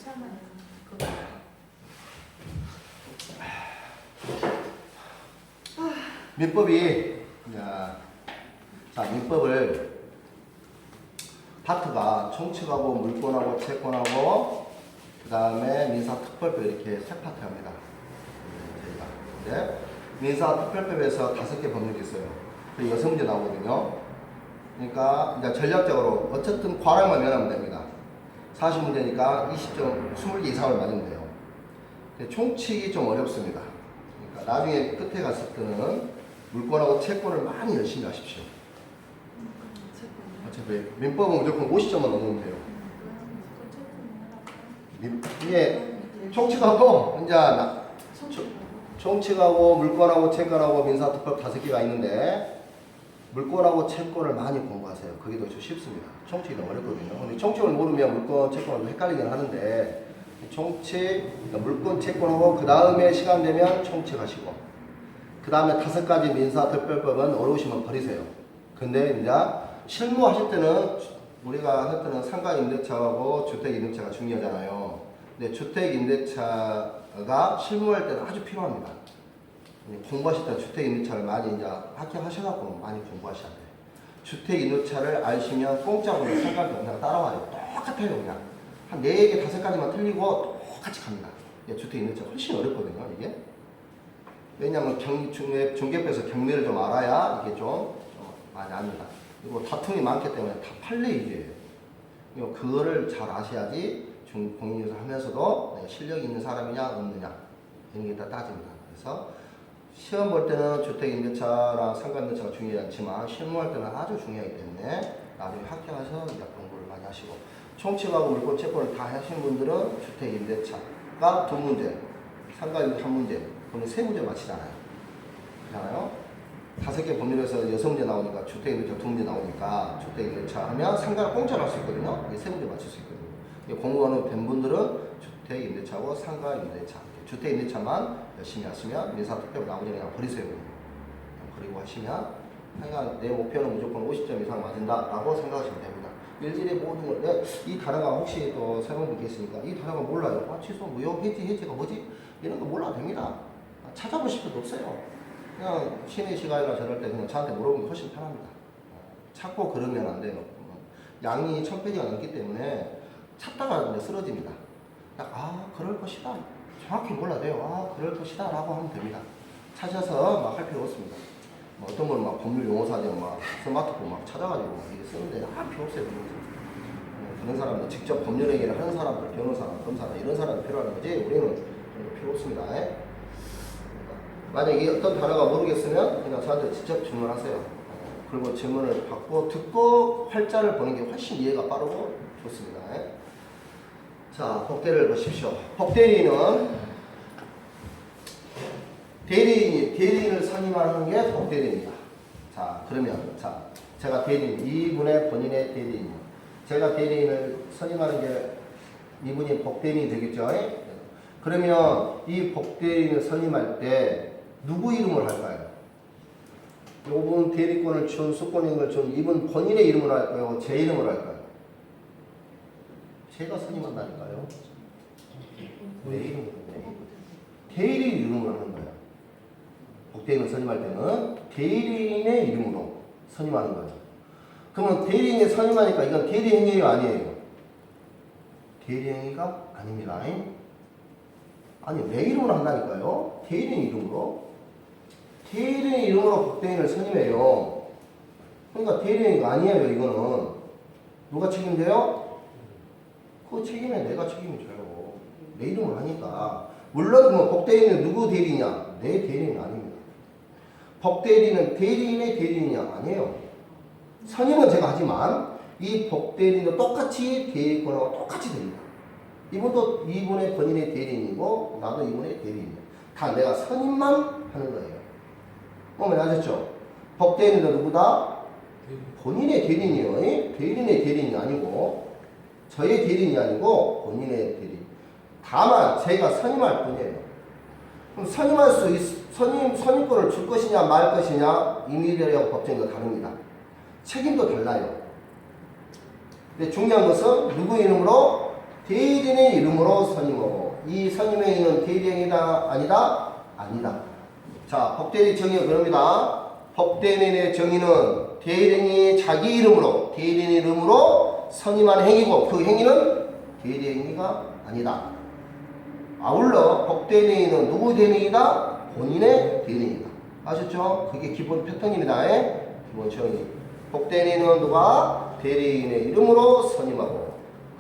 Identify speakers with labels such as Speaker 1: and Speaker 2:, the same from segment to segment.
Speaker 1: 차만 그거.
Speaker 2: 민법이 자 민법을 파트가 총칙하고 물권하고 채권하고 그 다음에 민사특별법 이렇게 세 파트 합니다. 저희가. 근데 민사특별법에서 5개 법률이 있어요. 그 6문제 나오거든요. 그러니까 이제 전략적으로 어쨌든 과락만 면하면 됩니다. 40문제니까 20점 20개 이상을 맞으면 돼요. 근데 총칙이 좀 어렵습니다. 그러니까 나중에 끝에 갔을 때는 물권하고 채권을 많이 열심히 하십시오. 어차피 민법은 무조건 50점만 넘으면 돼요. 이게 총칙하고 이제 총칙하고 물권하고 채권하고 민사특법 5개가 있는데 물권하고 채권을 많이 공부하세요. 그게 더 쉽습니다. 총칙이 더 어렵거든요. 근데 총칙을 모르면 물권, 채권을 헷갈리긴 하는데 총칙, 물권, 채권하고 그 다음에 시간 되면 총칙 하시고 그 다음에 5가지 민사특별법은 어려우시면 버리세요. 근데 이제 실무하실 때는 우리가 할 때는 상가임대차하고 주택임대차가 중요하잖아요. 근데 주택임대차가 실무할 때는 아주 필요합니다. 공부하실 때 주택임대차를 많이 이제 합격하셔갖고 많이 공부하셔야 돼요. 주택임대차를 아시면 공짜로 상가임대차 따라와요. 똑같아요. 그냥 한 4개, 5가지만 틀리고 똑같이 갑니다. 주택임대차 훨씬 어렵거든요. 이게 왜냐하면 중개법에서 경리를 좀 알아야 이게 좀 많이 압니다. 그리고 다툼이 많기 때문에 다 판례 위주예요. 그거를 잘 아셔야지 공인중개사 하면서도 실력이 있는 사람이냐 없느냐 이런 게 다 따집니다. 그래서 시험 볼 때는 주택임대차랑 상가임대차가 중요하지 않지만 실무할 때는 아주 중요하기 때문에 나중에 합격하셔서 이제 공부를 많이 하시고 총칙하고 물권 채권을 다 하신 분들은 주택임대차가 2문제, 상가임대차 1문제, 그러면 3문제 맞히잖아요. 그렇잖아요. 5개 법률에서 6문제 나오니까 주택임대차 2문제 나오니까 주택임대차 하면 상가를 공짜로 할 수 있거든요. 이게 3문제 맞출 수 있거든요. 공부하는 된 분들은 주택임대차하고 상가임대차, 주택임대차만 열심히 하시면 민사특별 나머지 그냥 버리세요. 그냥 버리고 하시면 하여간 내 목표는 무조건 50점 이상 맞은다라고 생각하시면 됩니다. 일일의 모든 걸, 이 단어가 혹시 또 새로운 분이 있으니까 이 단어가 몰라요. 취소, 무효, 해지가 뭐지? 이런 거 몰라도 됩니다. 찾아보실 필요도 없어요. 그냥 쉬는 시간이나 저럴 때 그냥 저한테 물어보는 게 훨씬 편합니다. 찾고 그러면 안 돼요. 양이 1000페이지가 넘기 때문에 찾다가 쓰러집니다. 그럴 것이다. 정확히 몰라도 돼요. 그럴 것이다. 라고 하면 됩니다. 찾아서 막 할 필요 없습니다. 어떤 분은 막 법률 용어사전 막 스마트폰 막 찾아가지고 이게 쓰는데 필요 없어요. 그런 사람들, 직접 법률 얘기를 하는 사람들, 변호사, 검사, 이런 사람이 필요한 거지, 우리는 필요 없습니다. 만약에 어떤 단어가 모르겠으면 그냥 저한테 직접 질문하세요. 그리고 질문을 받고 듣고 활자를 보는 게 훨씬 이해가 빠르고 좋습니다. 자, 법대리를 보십시오. 법대리는 대리인을 선임하는 게 법대리입니다. 자, 그러면 제가 대리인, 이분의 본인의 대리인, 제가 대리인을 선임하는 게 이분이 법대리인이 되겠죠. 그러면 이 법대리인을 선임할 때 누구 이름을 할까요? 이분 대리권을 준, 수권인을 준 이분 본인의 이름을 할까요? 제 이름을 할까요? 제가 선임한다니까요. 내 이름으로. 대리인 이름으로 하는 거예요. 법대리인을 선임할 때는 대리인의 이름으로 선임하는 거예요. 그러면 대리인이 선임하니까 이건 대리행위예요, 아니에요? 대리행위가 아닙니다. 아니, 내 이름으로 한다니까요. 대리인 이름으로. 대리인 이름으로 법대리인을 선임해요. 그러니까 대리행위가 아니에요, 이거는. 누가 책임져요? 그 책임에 내가 책임져요. 내 이름을 하니까. 물론 법대리인은 누구 대리냐? 내 대리인이 아닙니다. 법대리인은 대리인의 대리인이냐? 아니에요. 선임은 제가 하지만 이 법대리인도 똑같이 대리권하고 똑같이 됩니다. 이분도 이분의 본인의 대리인이고 나도 이분의 대리인이에요. 다 내가 선임만 하는 거예요. 아셨죠? 법대리인도 누구다? 본인의 대리인이에요. 대리인의 대리인이 아니고 저의 대리인이 아니고 본인의 대리인. 다만 제가 선임할 뿐이에요. 그럼 선임할 선임권을 줄 것이냐 말 것이냐 임의대리하고 법정과 다릅니다. 책임도 달라요. 근데 중요한 것은 누구 이름으로? 대리인의 이름으로 선임하고 이 선임의 행위는 대리행위다 아니다? 아니다. 자, 법대리 정의가 그럽니다. 법대리인의 정의는 대리인이 자기 이름으로 대리인 이름으로 선임한 행위고 그 행위는 대리행위가 아니다. 아울러 법대리인은 누구 대리인이다? 본인의 대리인이다. 아셨죠? 그게 기본 패턴입니다. 기본 정의. 법대리인은 누가? 대리인의 이름으로 선임하고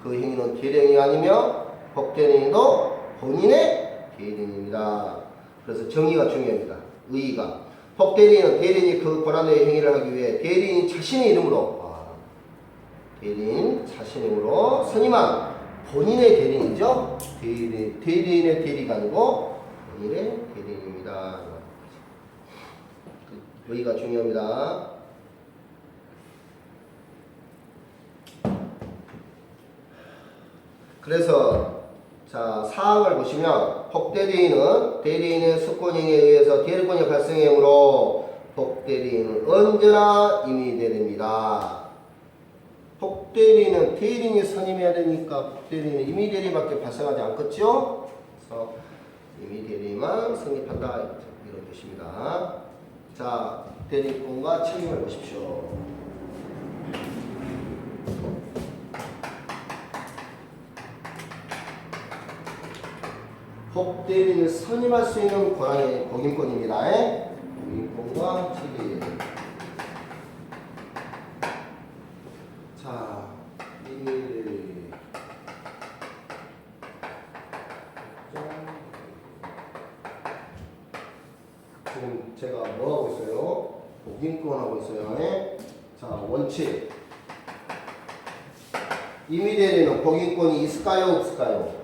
Speaker 2: 그 행위는 대리행위 아니며 법대리인도 본인의 대리인입니다. 그래서 정의가 중요합니다. 의의가. 법대리인은 대리인이 그 권한의 행위를 하기 위해 대리인 자신의 이름으로 대리인 자신의 이름으로 선임한 본인의 대리인이죠. 대리인의 대리가 아니고 본인의 대리인입니다. 의의가 중요합니다. 그래서 자 사항을 보시면 법대리인은 대리인의 수권행위에 의해서 대리권이 발생하므로 법대리인은 언제나 임의대리입니다. 법대리인은 대리인이 선임해야 되니까 법대리인은 임의대리밖에 발생하지 않겠죠? 그래서 임의대리만 성립한다 이런 뜻입니다. 자 대리권과 책임을 보십시오. 법대리인을 선임할 수 있는 권한이 복임권입니다. 복임권과 책임. 자, 임의대리. 지금 제가 뭐 하고 있어요? 복임권 하고 있어요. 자, 원칙. 임의대리는 복임권이 있을까요? 없을까요?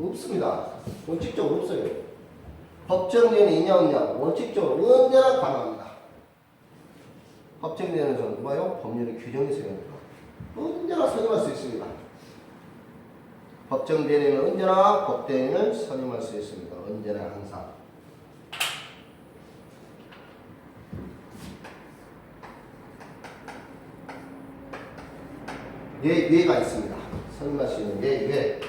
Speaker 2: 없습니다. 원칙적으로 없어요. 법정대리는 있냐 없냐? 원칙적으로 언제나 가능합니다. 법정대리는 누가요? 법률의 규정이 있어야 됩니다. 언제나 선임할 수 있습니다. 법정대리는 언제나 법대리인을 선임할 수 있습니다. 언제나 항상. 예가 있습니다. 선임할 수 있는 예.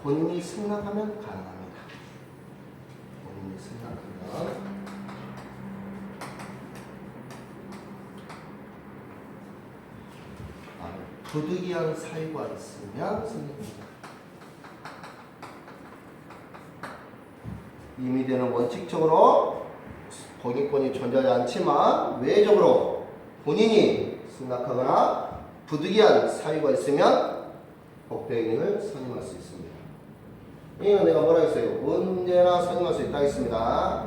Speaker 2: 본인이 승낙하면 가능합니다. 본인이 승낙하면 부득이한 사유가 있으면 승낙합니다. 임의대는 원칙적으로 복임권이 존재하지 않지만 외적으로 본인이 승낙하거나 부득이한 사유가 있으면 법대리인을 선임할 수 있습니다. 이는 내가 뭐라 했어요? 언제나 선임할 수 있다 했습니다.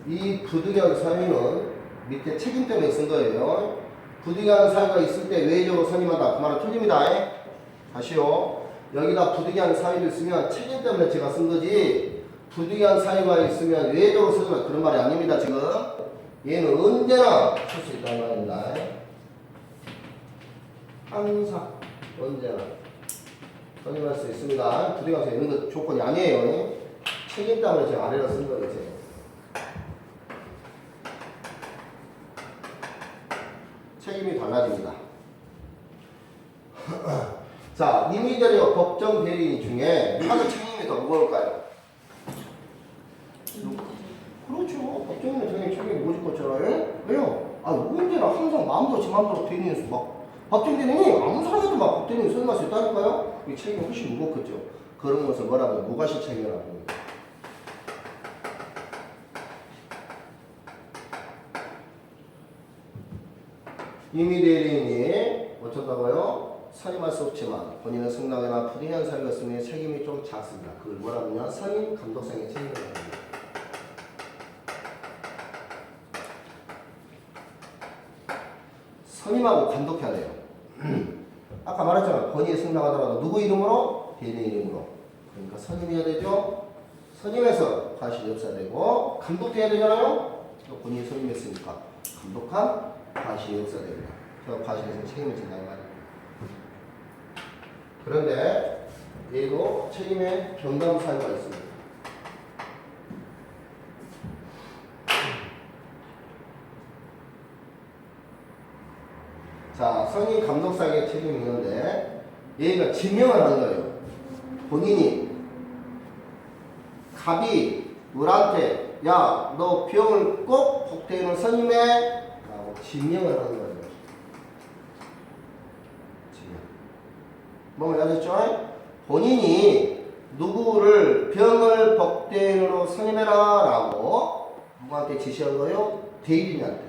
Speaker 2: 이 부득이한 사유는 밑에 책임 때문에 쓴 거예요. 부득이한 사유가 있을 때 외적으로 선임한다. 그 말은 틀립니다. 다시요. 여기다 부득이한 사유가 있으면 책임 때문에 제가 쓴 거지 부득이한 사유가 있으면 외적으로 선임한다. 그런 말이 아닙니다. 지금 얘는 언제나 쓸 수 있다는 말입니다. 항상 언제나 선임할 수 있습니다. 부득이한 사유 이런 거 조건이 아니에요. 책임 때문에 제가 아래로 쓴 거예요. 책임이 달라집니다. 자, 임의대리와 법정 대리인 중에 누가 책임이 더 무거울까요? 그렇죠. 법정이면 당연히 책임이 무거울 거잖아요. 왜요? 언제나 항상 마음대로 제 마음대로 대리인에서 막 법정 대리인이 아무 사람에도 막 법대리인 선임할 수 있다니까요. 이 책임이 훨씬 무겁겠죠. 그런 것을 뭐라고 무과실 책임이라고 합니다. 임의대리인이 어쩌다가요? 선임할 수 없지만 본인은 승낙이나 부득이한 사유가 있으면 책임이 좀 작습니다. 그걸 뭐라 하냐? 선임 감독상의 책임이라고 합니다. 선임하고 감독해야 돼요. 아까 말했잖아요. 본인이 승낙하더라도 누구 이름으로? 대리인 이름으로. 그러니까 선임해야 되죠. 선임해서 과실이 없어야 되고 감독해야 되잖아요. 본인이 선임했으니까 감독한 과실이 없어야 됩니다. 그 과실에서 책임을 진다는 말입니다. 그런데 얘도 책임에 경감 사유가 있습니다. 자, 선임 감독사에게 책임이 있는데 얘가 지명을 하는 거예요. 본인이 갑이 을한테 야, 너 비용을 꼭 복대인을 선임해 라고 지명을 하는 거예요. 지명. 뭐가 알겠죠? 본인이 누구를 병을 복대인으로 선임해라 라고 누구한테 지시한 거예요? 대리인한테.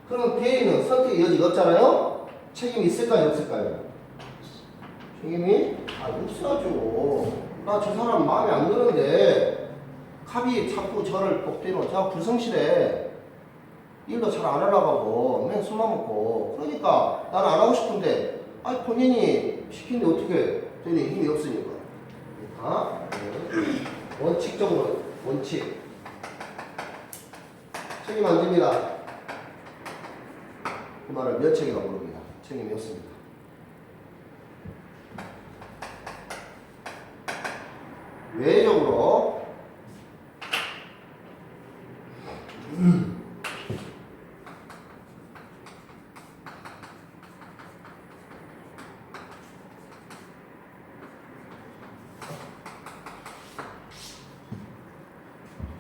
Speaker 2: 그럼 대리인은 선택의 여지가 없잖아요? 책임이 있을까요? 없을까요? 책임이? 없어야죠. 나 저 사람 마음에 안 드는데 갑이 자꾸 저를 복대인으로 자꾸 불성실해. 일도 잘 안 하려고 하고 맨 술만 먹고 그러니까 나는 안 하고 싶은데 본인이 시키는데 어떻게 대리인 힘이 없으니까. 원칙적으로 원칙 책임 안 집니다. 그 말을 면책이라고 부릅니다. 책임이 없습니다. 외적으로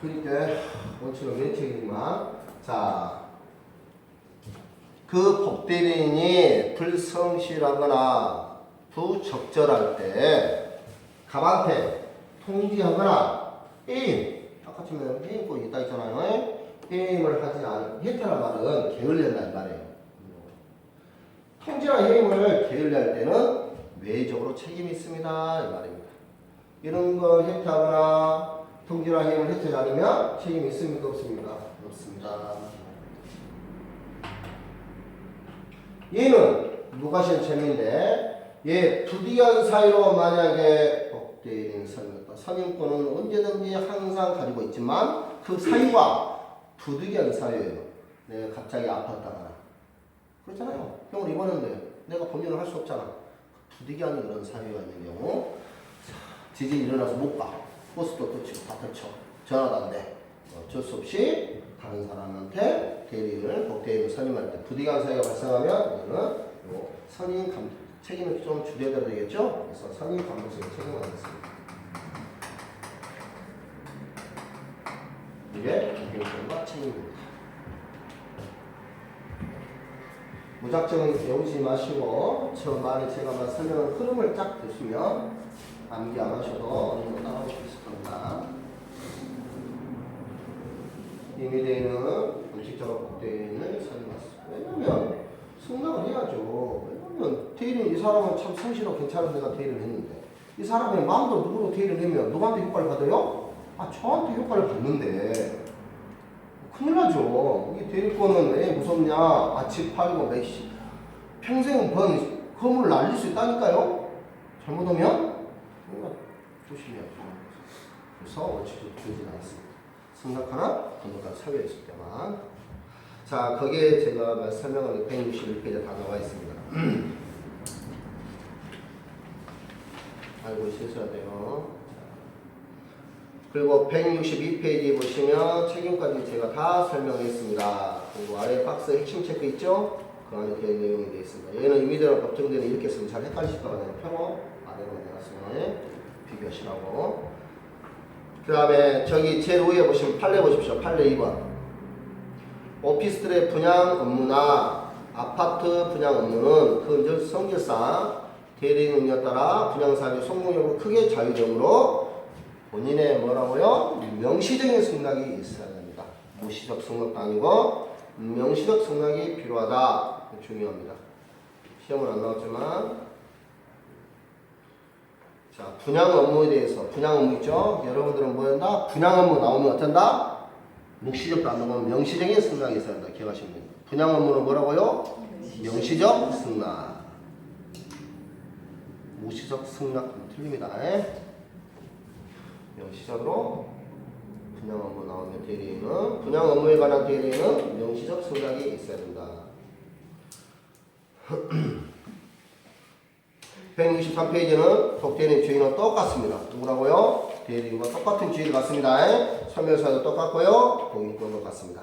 Speaker 2: 그러니까 원칙은 면책이지만 자, 그 법대리인이 불성실하거나 부적절할 때 갑한테 통지하거나 해임, 아까 처음에 해임권이 있다 했잖아요. 해임을 하지 않은 해태란 말은 게을리한다는 말이에요. 통지나 해임을 게을리할 때는 외적으로 책임이 있습니다 이 말입니다. 이런 거 해태하거나 통지나 해임을 해태하지 않으면 책임이 있습니까? 없습니까? 없습니다. 얘는 누가 시험 셈인데 얘 부득이한 사유로 만약에 복대인 선임했다. 선임권은 언제든지 항상 가지고 있지만 그 사유가 부득이한 사유예요. 내가 갑자기 아팠다거나 그렇잖아요. 병을 입었는데 내가 본인을 할 수 없잖아. 부득이한 그런 사유가 있는 경우 지진이 일어나서 못 가. 버스도 터치고 다 터쳐. 전화도 안 돼. 어쩔 수 없이 다른 사람한테 대리인을 복대인을 선임할 때 부득이한 사유가 발생하면 이거는 선임 책임을 좀 줄여야 되겠죠? 그래서 선임 감독직에 책임을 하겠습니다. 이게 공평성과 책임입니다. 무작정 외우지 마시고 저만에 제가 설명한 흐름을 쫙 보시면 암기 안 하셔도 어느 정도 따라올 수 있을 겁니다. 임의대인은 원칙적으로 복대인을 선임했습니다. 왜냐면 승낙을 해야죠. 왜냐면 대리인 이 사람은 참 성실하고 괜찮은 데가 대리를 했는데 이 사람의 마음대로 누구로 대리를 하면 누구한테 효과를 받아요? 저한테 효과를 받는데 큰일 나죠. 이 대리권은 왜 무섭냐? 집 팔고 몇시 평생 번 건물을 날릴 수 있다니까요. 잘못하면 조심해야죠. 그래서 원칙적으로 주진 않습니다. 승낙하나 건너간 사유에 있을 때만. 자, 거기에 제가 설명한 161페이지에 다 나와 있습니다. 알고 있으셔야 돼요. 그리고 162페이지 보시면 책임까지 제가 다 설명했습니다. 그리고 아래 박스 핵심 체크 있죠? 그 안에 그 내용이 되어 있습니다. 얘는 임의대로 법정대는 이렇게 쓰면 잘 헷갈리실까봐 내가 표로 아래로 내놨으면 비교하시라고. 그 다음에 저기 제일 위에 보시면 판례 보십시오. 판례 2번. 오피스텔의 분양 업무나 아파트 분양 업무는 그 성질상 대리인 의견에 따라 분양사업의 성공 여부 크게 자유적으로 본인의 뭐라고요? 명시적인 승낙이 있어야 됩니다. 무시적 승낙도 아니고 명시적 승낙이 필요하다. 중요합니다. 시험은 안 나왔지만 자, 분양 업무에 대해서 분양 업무 있죠? 여러분들은 뭐 한다? 분양 업무 나오면 어쩐다? 묵시적도 안 나오면 명시적인 승낙이 있어야 한다. 기억하시면 됩니다. 분양 업무는 뭐라고요? 명시적 승낙. 무시적 승낙 틀립니다. 명시적으로 분양 업무 나오면 대리인은 분양 업무에 관한 대리인은 명시적 승낙이 있어야 된다. 163페이지는 복대리인 주인은 똑같습니다. 누구라고요? 대리인과 똑같은 주인 같습니다. 설명서도 똑같고요. 보인권도 같습니다.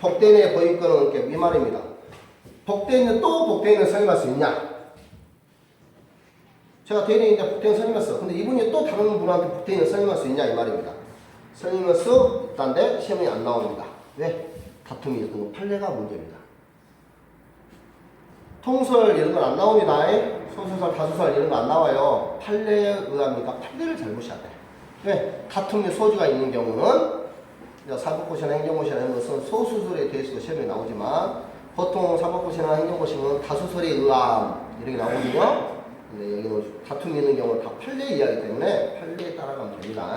Speaker 2: 복대리인의 보인권은 이렇게 이 말입니다. 복대인은 또 복대인을 선임할 수 있냐? 제가 대리인인데 복대인 선임했어. 근데 이분이 또 다른 분한테 복대인을 선임할 수 있냐 이 말입니다. 선임할 수 있다는데 시험이 안 나옵니다. 왜? 다툼이 있던 거 판례가 문제입니다. 통설 이런 건 안 나옵니다. 소수설, 다수설 이런 거 안 나와요. 판례에 의합니까? 판례를 잘 보셔야 돼. 왜? 다툼의 소지가 있는 경우는 사법고시나 행정고시나 이런 것은 소수설에 대해서도 시험에 나오지만 보통 사법고시나 행정고시는 다수설에 의함 이렇게 나오거든요. 근데 여기는 다툼이 있는 경우는 다 판례 이야기 때문에 판례에 따라가면 됩니다.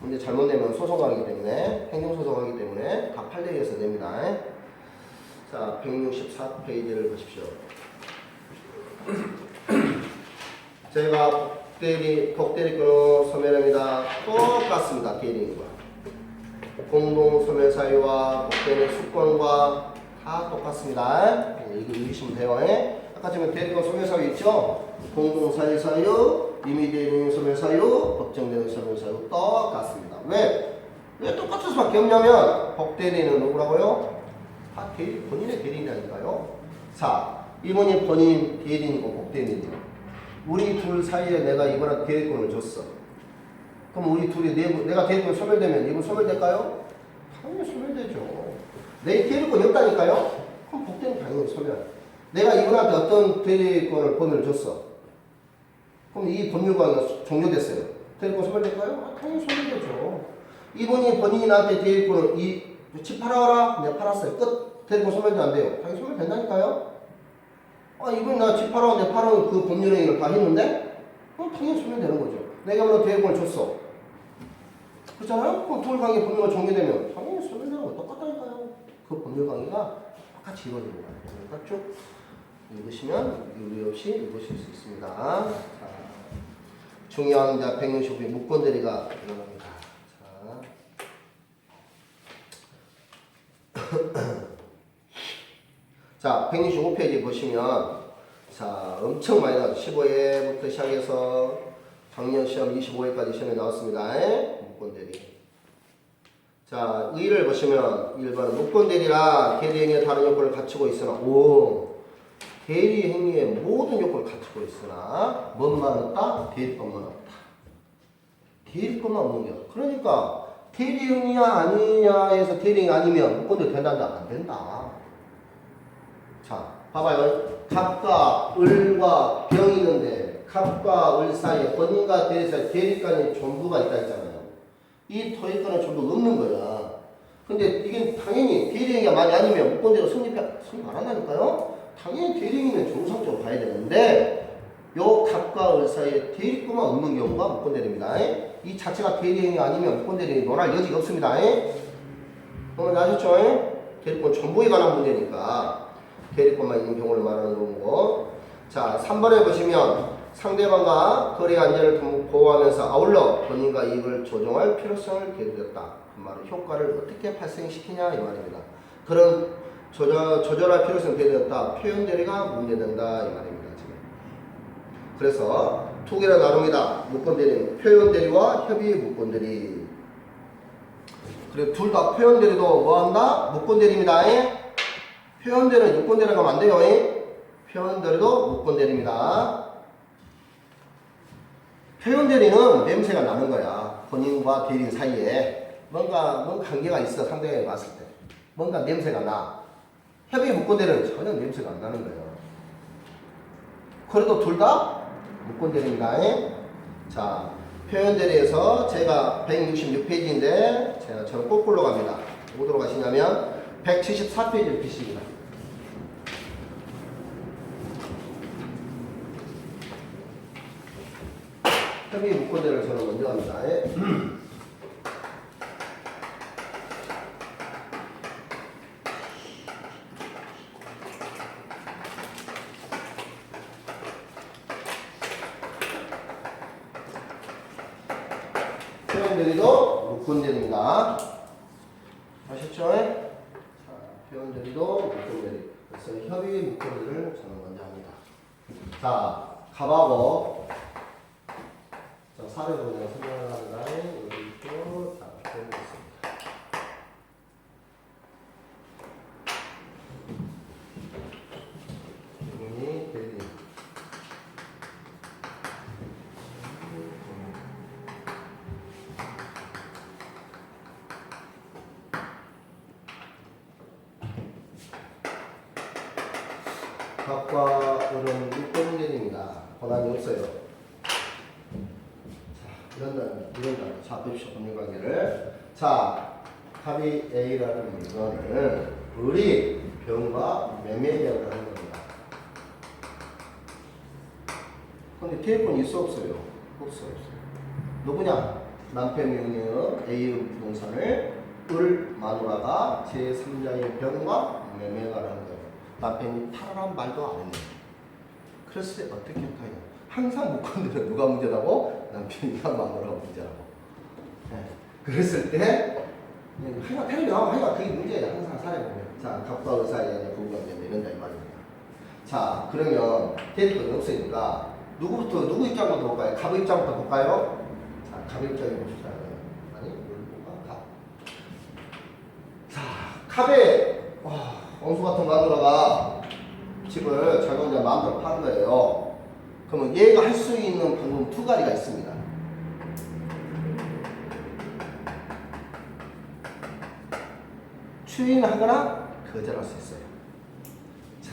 Speaker 2: 문제 잘못 내면 소송하기 때문에 행정소송하기 때문에 다 판례에 의해서 됩니다. 자, 164페이지를 보십시오. 제가 복대리권을 소멸합니다. 똑같습니다. 대리인과 공동 소멸 사유와 복대리 수권과 다 똑같습니다. 이거 읽으시면 돼요. 아까 지금 대리권 소멸 사유 있죠? 공동 사유 사유, 임의 대리인 소멸 사유, 법정 대리인 소멸 사유 똑같습니다. 왜? 왜 똑같을 수밖에 없냐면 복대리는 누구라고요? 다 본인의 대리인이라니까요. 자, 이분이 본인 대리인이고 복대리인이요. 우리 둘 사이에 내가 이분한테 대리권을 줬어. 그럼 우리 둘이 내가 대리권 소멸되면 이분 소멸될까요? 당연히 소멸되죠. 내 대리권이 없다니까요? 그럼 복대는 당연히 소멸. 내가 이분한테 어떤 대리권을 법률을 줬어. 그럼 이 법률관계가 종료됐어요. 대리권 소멸될까요? 당연히 소멸되죠. 이분이 본인이 나한테 대리권을 집 팔아라. 내가 팔았어요. 끝. 대리권 소멸도 안 돼요. 당연히 소멸된다니까요. 이분이 나 집 팔아라. 내가 팔은 그 법률행위를 다 했는데 당연히 소멸되는 거죠. 내가 물론 대리권을 줬어. 그렇잖아요? 그럼 둘 관계 법률가 종료되면 당연히 소멸되는 거 똑같다니까요. 그 법률관계가 똑같이 이루어지는 거예요. 그러니까 쭉 읽으시면 유리 없이 읽으실 수 있습니다. 자, 중요한 165회 무권대리가 일어납니다. 자, 165페이지 보시면 자, 엄청 많이 나왔죠. 15회부터 시작해서 작년 시험 25회까지 시험에 나왔습니다. 무권대리. 자, 의의를 보시면 1번 무권대리라 대리행위의 다른 요건을 갖추고 있으나 대리행위의 모든 요건을 갖추고 있으나 뭔만 없다? 대리권만 없다. 대리권만 없는 게 그러니까 대리행위야 아니냐에서 대리행위 아니면 무권대리 된다? 안 된다. 자, 봐봐요. 갑과 을과 병이 있는데 갑과 을 사이에 본인과 대리 사이에 대리권이 전부가 있다 했잖아요. 이 토익권은 전부 없는 거야. 근데 이게 당연히 대리행위가 많이 아니면 무권대리가 성립 안 한다니까요. 당연히 대리행위는 정상적으로 가야 되는데 요 갑과 을 사이에 대리권만 없는 경우가 무권대리입니다. 이 자체가 대리행위 아니면 무권대리 논할 여지가 없습니다. 그러면 아셨죠? 대리권 전부에 관한 문제니까 대리권만 있는 경우를 말하는 거고. 자, 3번에 보시면 상대방과 거래 안전을 보호하면서 아울러 본인과 이익을 조정할 필요성을 대두했다. 그 말은 효과를 어떻게 발생시키냐 이 말입니다. 그런 조절할 필요성을 대두했다. 표현 대리가 문제된다 이 말입니다. 지금. 그래서 두 개로 나눕니다. 무권 대리는 표현 대리와 협의 무권 대리. 그리고 둘 다 표현 대리도 뭐 한다? 무권 대리입니다. 표현 대리는 유권 대리가 가면 안 돼요. 표현 대리도 무권 대리입니다. 표현 대리는 냄새가 나는 거야. 본인과 대리인 사이에 뭔가 관계가 있어. 상대방이 봤을 때 뭔가 냄새가 나. 협의 무권 대리는 전혀 냄새가 안 나는 거예요. 그래도 둘 다 무권 대리입니다. 자, 표현 대리에서 제가 166페이지인데 저는 거꾸로 갑니다. 어디로 가시냐면 174페이지를 피십니다. 협의 무권대를 저는 먼저 합니다. 표현대리도 무권대리입니다. 아셨죠? 자, 표현대리도 무권대리. 그래서 협의 무권대리를 저는 먼저 합니다. 자, 갑하고 사례로 그냥 설명을 하는 라인 여기 있고 자, 표현했습니다. 갑과 을은 육변문제입니다. 권한이 없어요. 자, 이런 단. 자, 보십시오. 법률관계를. 자, 갑이 A라는 물건을 을이 병과 매매계약을 하는 겁니다. 근데 계획권이 있어 없어요? 없어요. 누구냐? 남편 명의의 A의 부동산을 을 마누라가 제3자의 병과 매매가 하는 거예요. 남편이 팔아란 말도 안 했네. 그래서 어떻게 할까요? 항상 묻건드려. 누가 문제라고? 남편이가 마누라가 문제라고. 네. 그랬을 때 하여간 텔레비 나오면 하여간 그게 문제예요. 항상 살아보면. 자, 갑과 을 사이에 부부관계 이런다 이 말입니다. 자, 그러면 대리권이 없으니까 누구 입장부터 볼까요? 갑 입장부터 볼까요? 자, 갑 입장에 봅시다. 아니, 갑. 자, 갑의 원수 같은 마누라가 집을 자기 혼자 마음대로 파는 거예요. 그러면 얘가 할 수 있는 방법 두 가지가 있습니다. 추인하거나 거절할 수 있어요. 자,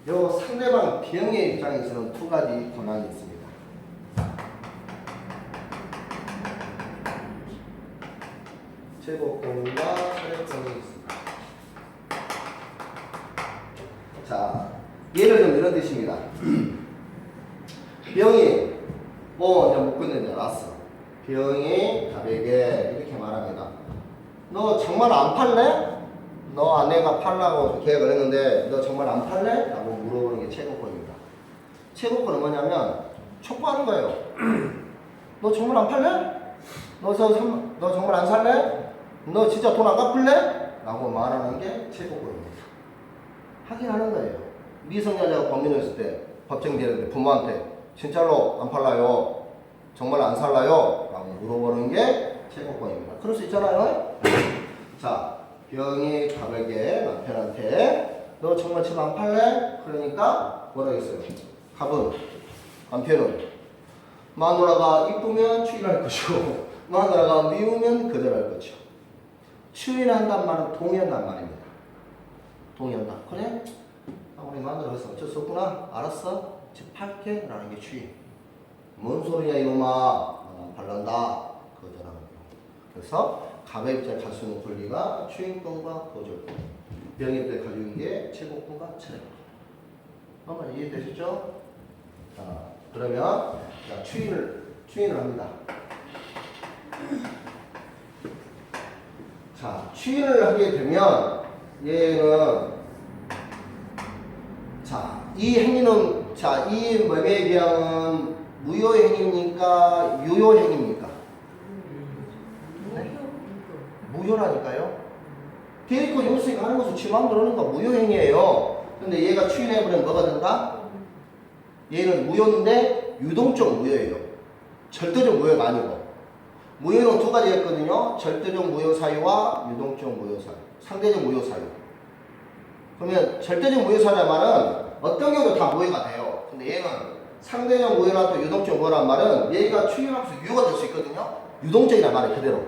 Speaker 2: 요 상대방 병의 입장에서는 두 가지 권한이 있습니다. 제보권과 사례권이 있습니다. 자, 예를 들면 이런 뜻입니다. 병이 이제 못 끊는지 알았어. 병이 갑에게 이렇게 말합니다. 너 정말 안 팔래? 너 아내가 팔라고 계획을 했는데 너 정말 안 팔래? 라고 물어보는 게 최고권입니다. 최고권은 뭐냐면 촉구하는 거예요. 너 정말 안 팔래? 너 정말 안 살래? 너 진짜 돈 안 갚을래? 라고 말하는 게 최고권입니다. 확인하는 거예요. 미성년자가 법률을 했을 때 법정되는데 부모한테 진짜로 안 팔라요? 정말 안 살라요? 라고 물어보는 게 최고권입니다. 그럴 수 있잖아요. 자, 병이 갑에게 남편한테 너 정말 집 안 팔래? 그러니까 뭐라 했어요? 갑은 남편은 마누라가 이쁘면 추인할 것이고 마누라가 미우면 거절할 것이요. 추인한단 말은 동의한단 말입니다. 동의한다. 그래? 우리 마누라 그래서 어쩔 수 없구나. 알았어. 집 팔게. 라는 게 추인. 뭔 소리냐 이놈아. 안 팔란다. 거절하는 거. 그래서 갑의 입장에 갈 수 있는 권리가 추인권과 거절권. 병의 입장에 가지고 있는 게 채권권과 차례권. 한번 이해되셨죠? 자, 그러면 자, 추인을 합니다. 자, 추인을 하게 되면 얘는 자, 이 행위는 자, 이 매매 계약은 무효 행위입니까? 유효 행위입니까? 네? 무효라니까요. 대리권이 없으니까 하는 것은 지 마음대로 하는 거 무효 행위예요. 근데 얘가 추인해버리면 뭐가 된다? 얘는 무효인데 유동적 무효예요. 절대적 무효가 아니고. 무효는 두 가지가 있거든요. 절대적 무효 사유와 유동적 무효 사유. 상대적 무효 사유. 그러면 절대적 무효 사유란 말은 어떤 경우도 다 무효가 돼요. 근데 얘는 상대적 무효나 또 유동적 무효란 말은 얘가 추인하면서 유효가 될 수 있거든요. 유동적이란 말이 그대로.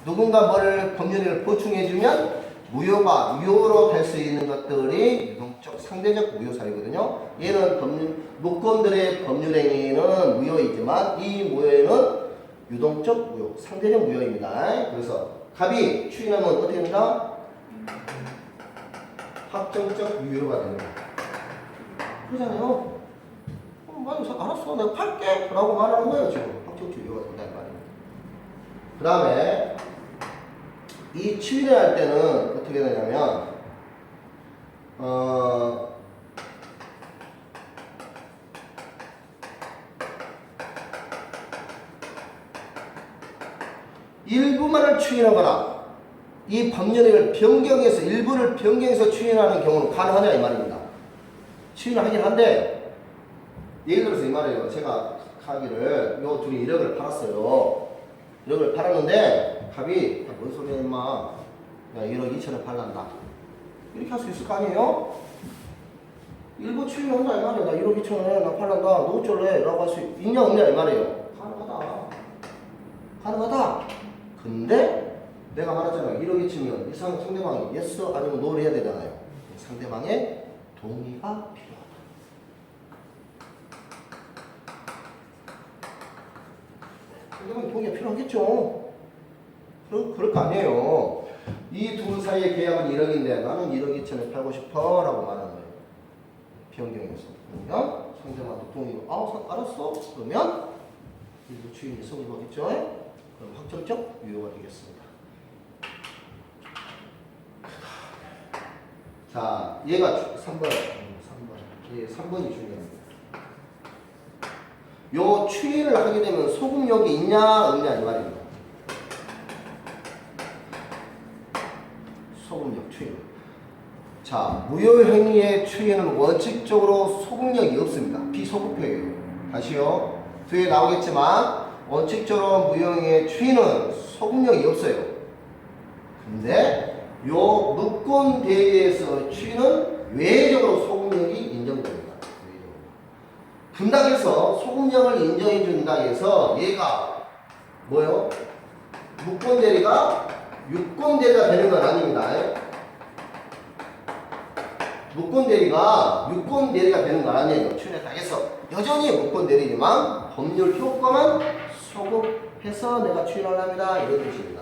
Speaker 2: 누군가 뭐를 법률을 보충해주면 무효가 유효로 될 수 있는 것들이 유동적 상대적 무효 사유거든요. 얘는 무권들의 법률행위는 무효이지만 이 무효에는 유동적 무효, 상대적 무효입니다. 그래서 갑이 추인하면 어떻게 된다? 확정적 유효가 됩니다. 그러잖아요. 알았어, 내가 팔게 라고 말하는 거예요. 지금 확정적 유효가 된다 이 말입니다. 그 다음에 이 추인을 할 때는 어떻게 되냐면 일부만을 추인하거나 이 법률을 변경해서 일부를 변경해서 추인하는 경우는 가능하냐 이 말입니다. 추인을 하긴 한데 예를 들어서 이 말이에요. 제가 가기를 요 둘이 1억을 팔았어요. 1억을 팔았는데 갑이 뭔 소리야 임마. 야 1억 2천을 팔란다. 이렇게 할 수 있을 거 아니에요? 일부 추인한다 이 말이에요. 나 1억 2천을 나 팔란다. 너 어쩔래? 라고 할 수 있냐 없냐 이 말이에요. 가능하다. 가능하다. 근데 내가 말했잖아요. 1억 2천이면 이 상대방이 yes 아니면 no를 해야 되잖아요. 상대방의 동의가 필요하다. 그러면 동의가 필요하겠죠. 그럴 거 아니에요. 이 둘 사이의 계약은 1억인데 나는 1억 2천에 팔고 싶어 라고 말하는 거예요. 변경해서. 그러면 상대방도 동의가 알았어. 그러면 일부 주인이 성립 하겠죠. 그럼 확정적 유효가 되겠습니다. 자, 얘가 3번. 예, 3번이 중요합니다. 요 추이를 하게 되면 소금력이 있냐 없냐 이 말입니다. 소금력 추이. 자, 무효행위의 추이는 원칙적으로 소금력이 없습니다. 비소급행위예요. 다시요. 뒤에 나오겠지만 원칙적으로 무효행위의 추이는 소금력이 없어요. 근데 요 무권 대리에서 추이는 외적으로 소금력이 인정됩니다. 분당에서 소금력을 인정해 준다 해서 얘가 뭐요? 무권 대리가 유권 대리가 되는 건 아닙니다. 무권 대리가 유권 대리가 되는 건 아니에요. 추인에 당해서 여전히 무권 대리지만 법률 효과만 소급해서 내가 추인을 합니다. 이런 뜻입니다.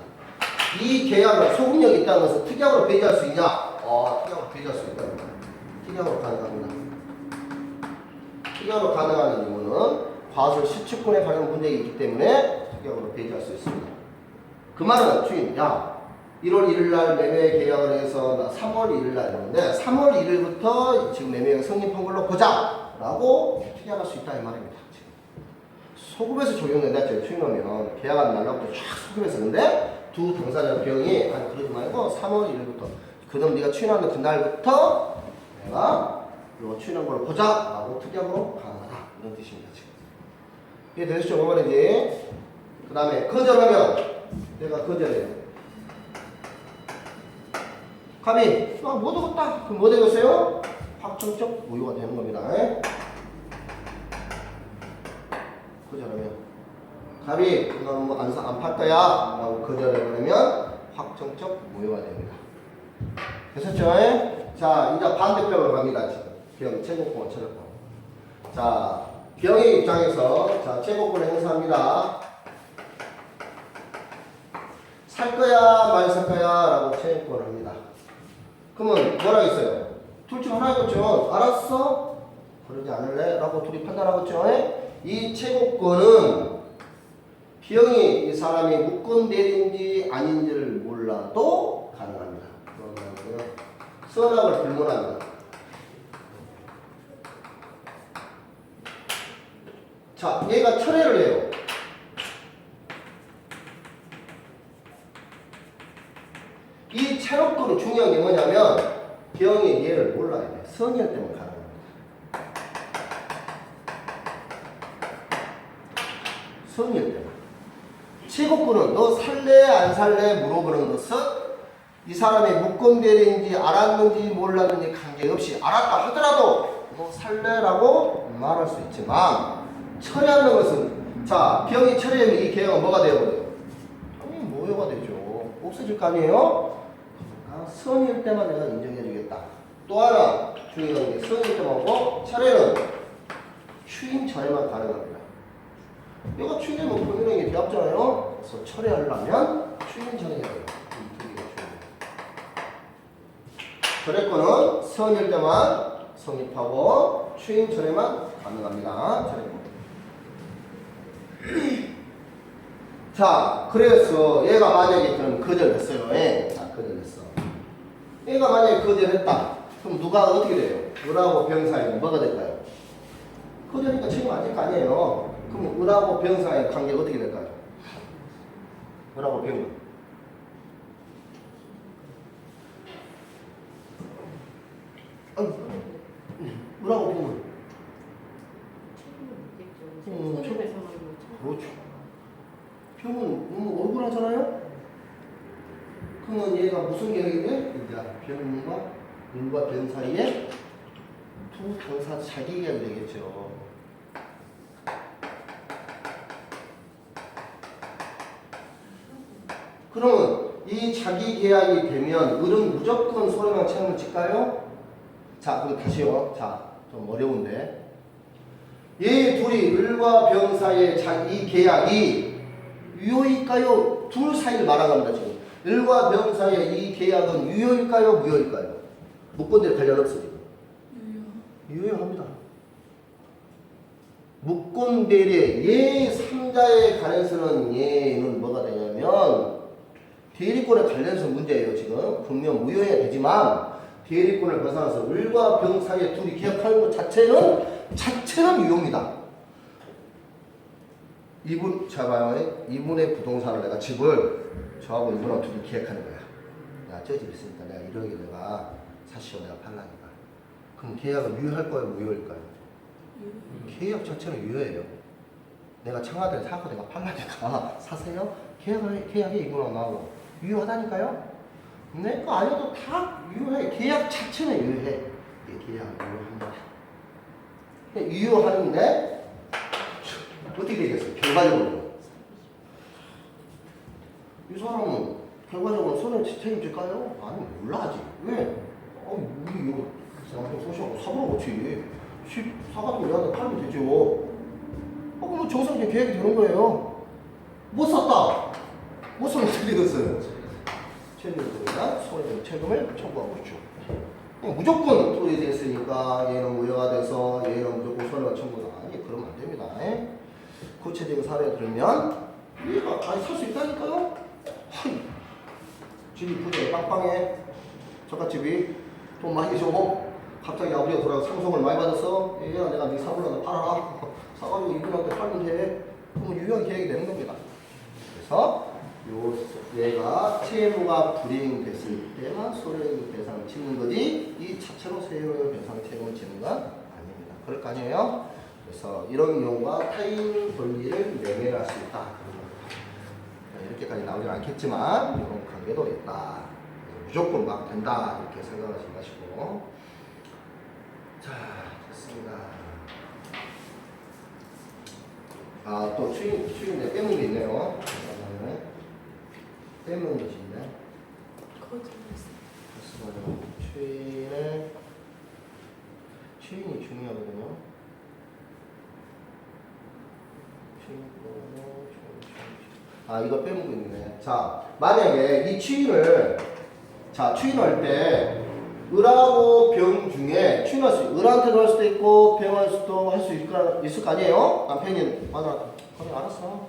Speaker 2: 이 계약을 소금력이 있다는 것은 특약으로 배제할 수 있냐? 특약으로 배제할 수 있다. 특약으로 가능합니다. 특약으로 가능한 이유는 과실 시추권에 관련 문제가 있기 때문에 특약으로 배제할 수 있습니다. 그 말은 주인, 야 1월 1일 날 매매 계약을 해서 나 3월 1일 날 했는데 3월 1일부터 지금 매매가 성립한 걸로 보자 라고 특약할 수 있다 이 말입니다. 소급해서 적용된다 했죠. 추인하면 계약한 날로부터 쫙 소급해서. 근데 두 당사자 비용이 아니 그러지 말고 3월 1일부터 그럼 네가 추인하는 그날부터 내가 이거 추인한 걸로 보자 라고 특약으로 가능하다 이런 뜻입니다. 지금 이게 되시죠? 뭐 말인지. 그 다음에 거절하면 내가 거절해요. 갑이 못 얻었다. 그럼 뭐 되겠어요? 확정적 무효가 되는 겁니다. 거절하면 갑이 그건 뭐 안 팔 거야 라고 거절해버리면 확정적 무효가 됩니다. 됐었죠? 자, 이제 반대편으로 갑니다. 지금 병, 채권권, 체력권. 자, 병의 입장에서 자, 채권권을 행사합니다. 살 거야 말 살 거야 라고 채권을 합니다. 그러면 뭐라 했어요? 둘 중 하나겠죠. 알았어? 그러지 않을래? 라고 둘이 판단하겠죠. 이 채권권은 비용이 이 사람이 무권 대리인지 아닌지를 몰라도 가능합니다. 선악을 불문합니다. 자, 얘가 철회를 해요. 이 채권권이 중요한 게 뭐냐면 병이 얘를 몰라야 돼. 선의할 때만 가능합니다. 선의할 때만. 채권권은 너 살래 안 살래 물어보는 것은 이 사람이 무권대리인지 알았는지 몰랐는지 관계없이 알았다 하더라도 너 살래라고 말할 수 있지만 처리하는 것은 자 병이 처리하면 이 계약은 뭐가 되어버려요? 당연히 무효가 되죠. 없어질 거 아니에요? 선일 때만 내가 인정해주겠다. 또 하나 중요한 게 선일 때만 하고 차례는 추임 전에만 가능합니다. 이거 추임은 법률행위 되었잖아요. 그래서 철회하려면 추임 전에 해야 돼요. 철회권은 선일 때만 성립하고 추임 전에만 가능합니다. 철회권. 자, 그래서 얘가 만약에 그럼 거절했어요. 자, 거절했어. 얘가 만약에 거절했다. 그럼 누가 어떻게 돼요? 을하고 병 사이는 뭐가 될까요? 거절이니까 책임 안 질 거 아니에요. 그럼 을하고 병 사이의 관계가 어떻게 될까요? 을하고 병은? 을하고 병은? 그렇죠. 병은 억울하잖아요? 그러면 얘가 무슨 계약이 돼? 이제 병과 병 사이에 두 당사 자기 계약이 되겠죠. 그러면 이 자기 계약이 되면 을은 무조건 소리만 책임을 질까요? 자, 그럼 다시요. 자, 좀 어려운데. 얘 둘이 을과 병 사이의 이 계약이 유효일까요? 둘 사이를 말하는 겁니다, 지금. 을과 병 사이의 이 계약은 유효일까요? 무효일까요? 무권대에 관련 없어, 지금. 유효합니다. 무권대리에 얘 3자에 관해서는 얘는 뭐가 되냐면 대리권에 관련해서 문제예요, 지금. 분명 무효해야 되지만 대리권을 벗어나서 을과 병 사이에 둘이 계약하는 것 자체는 유효입니다. 이분, 자 봐요. 이분의 부동산을 내가 집을 저하고 이분하고 둘이 계약하는 거야. 야, 저 집 있으니까 내가 1억에 내가 사시오 내가 팔라니까. 그럼 계약은 유효할 거예요, 무효일까요? 계약 자체는 유효해요. 내가 청와대에 사고 내가 팔라니까 사세요? 계약이 이분하고 나하고 유효하다니까요? 네? 그거 아니어도 다 유효해. 계약 자체는 유효해. 이게 계약은 유효합니다. 유효하는데 어떻게 되겠어요? 결과적으로 이 사람은 결과적으로 손해 책임질까요? 아니 몰라 아직. 왜? 우리 이거 소시하고 사보러 오지. 사가지고 얘한테 팔면 되죠. 그럼 정상적인 계약이 되는 거예요. 못 샀다. 못 사면 어떻게 됐어요? 책임자가 손해배상 책임을 청구하고 있죠. 무조건 토리에 됐으니까 얘는 무효가 돼서 얘는 무조건 손해배상 청구가 아니 그러면 안 됩니다. 구체적인 사례 들으면 얘가 살 수 있다니까요. 집이 부재 빵빵해. 저갓집이 돈 많이 줘. 갑자기 아버지가 돌아가 상속을 많이 받았어. 얘야 내가 네 사물로 팔아라. 사가지고 이분한테 팔면 돼. 그러면 유효한 계약이 되는 겁니다. 그래서 얘가 채무가 불이행됐을 때만 손해배상을 치는 거지 이 자체로 손해배상 책임을 지는 건 아닙니다. 그럴 거 아니에요? 그래서 이런 경우가 타인 권리를 매매할 수 있다. 이렇게까지 나오진 않겠지만 이런 관계도 있다. 무조건 막 된다 이렇게 생각하지 마시고. 자, 됐습니다. 아, 또 추인데 빼먹은 게 있네요. 빼먹은 것이 있네. 추인이 중요하거든요. 아, 이거 빼먹은 거 있네. 자, 만약에 이 추인을 추인할 때 을하고 병 중에 추인할 수 있고 을한테도 할 수도 있고 병할 수도 할 수 있을 거 아니에요? 남편이 그래 알았어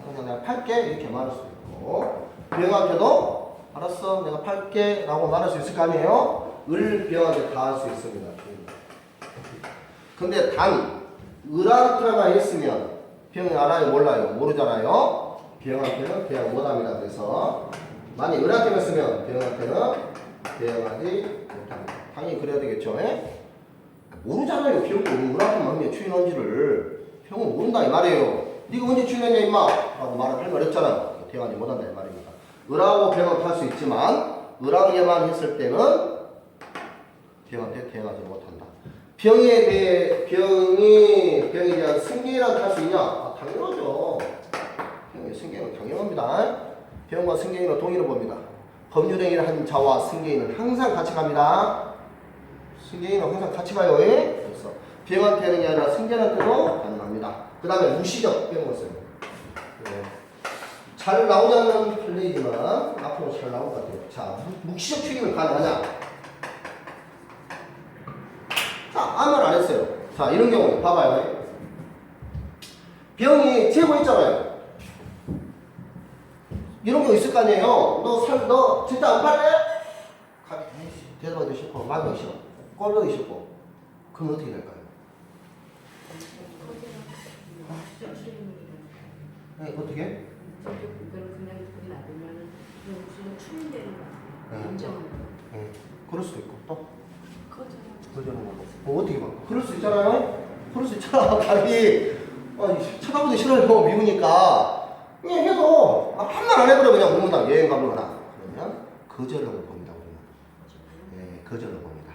Speaker 2: 그냥 내가 팔게 이렇게 말할 수도 있고 병한테도 알았어 내가 팔게 라고 말할 수 있을 거 아니에요? 을 병한테 다 할 수 있습니다. 근데 단 을한테만 했으면 병이 알아요 몰라요? 모르잖아요. 병한테는 계약 못합니다. 그래서 만약 을한테만 했으면 병한테는 계약하지 못합니다. 당연히 그래야 되겠죠. 모르잖아요. 병은 을한테만 하면 추인한지를 병은 모른다 이 말이에요. 네가 언제 추인했냐 임마 라고 말을 할 말 없잖아. 대화하지 못한다 이 말입니다. 을하고 병은 탈 수 있지만 을하게만 했을 때는 병한테 대응하지 못한다. 병에 대해 병에 대한 승계랑 탈 수 있냐? 아, 당연하죠. 병의 승계는 당연합니다. 병과 승계인은 동의를 봅니다. 법률행위를 한 자와 승계인은 항상 같이 갑니다. 승계인은 항상 같이 가요. 그래서 병한테는 게 아니라 승계한테도 가능합니다. 그 다음에 무시적 빼먹었어요. 잘 나오지 않는 플레이지만 앞으로 잘 나올 것 같아요. 자, 묵시적 추임은 가능하냐? 자, 아무 말 안 했어요. 자, 이런 경우 봐봐요. 병이 제보했잖아요. 이런 경우 있을 거 아니에요. 너 진짜 안 팔래? 대답하기 싫고, 말하기 싫어. 꼴보기 싫고. 그럼 어떻게 될까요? 네, 어떻게? 그럴 수도 있고, 또? 거절하는 거. 어떻게 봐? 그럴 수 있잖아요? 그럴 수 있잖아. 다리. 쳐다보기 싫어요. 미우니까. 그냥 해도, 한 말 안 해버려. 그냥 묵는다. 여행 가보거나. 그러면, 거절을 봅니다. 우리는. 네, 거절을 봅니다.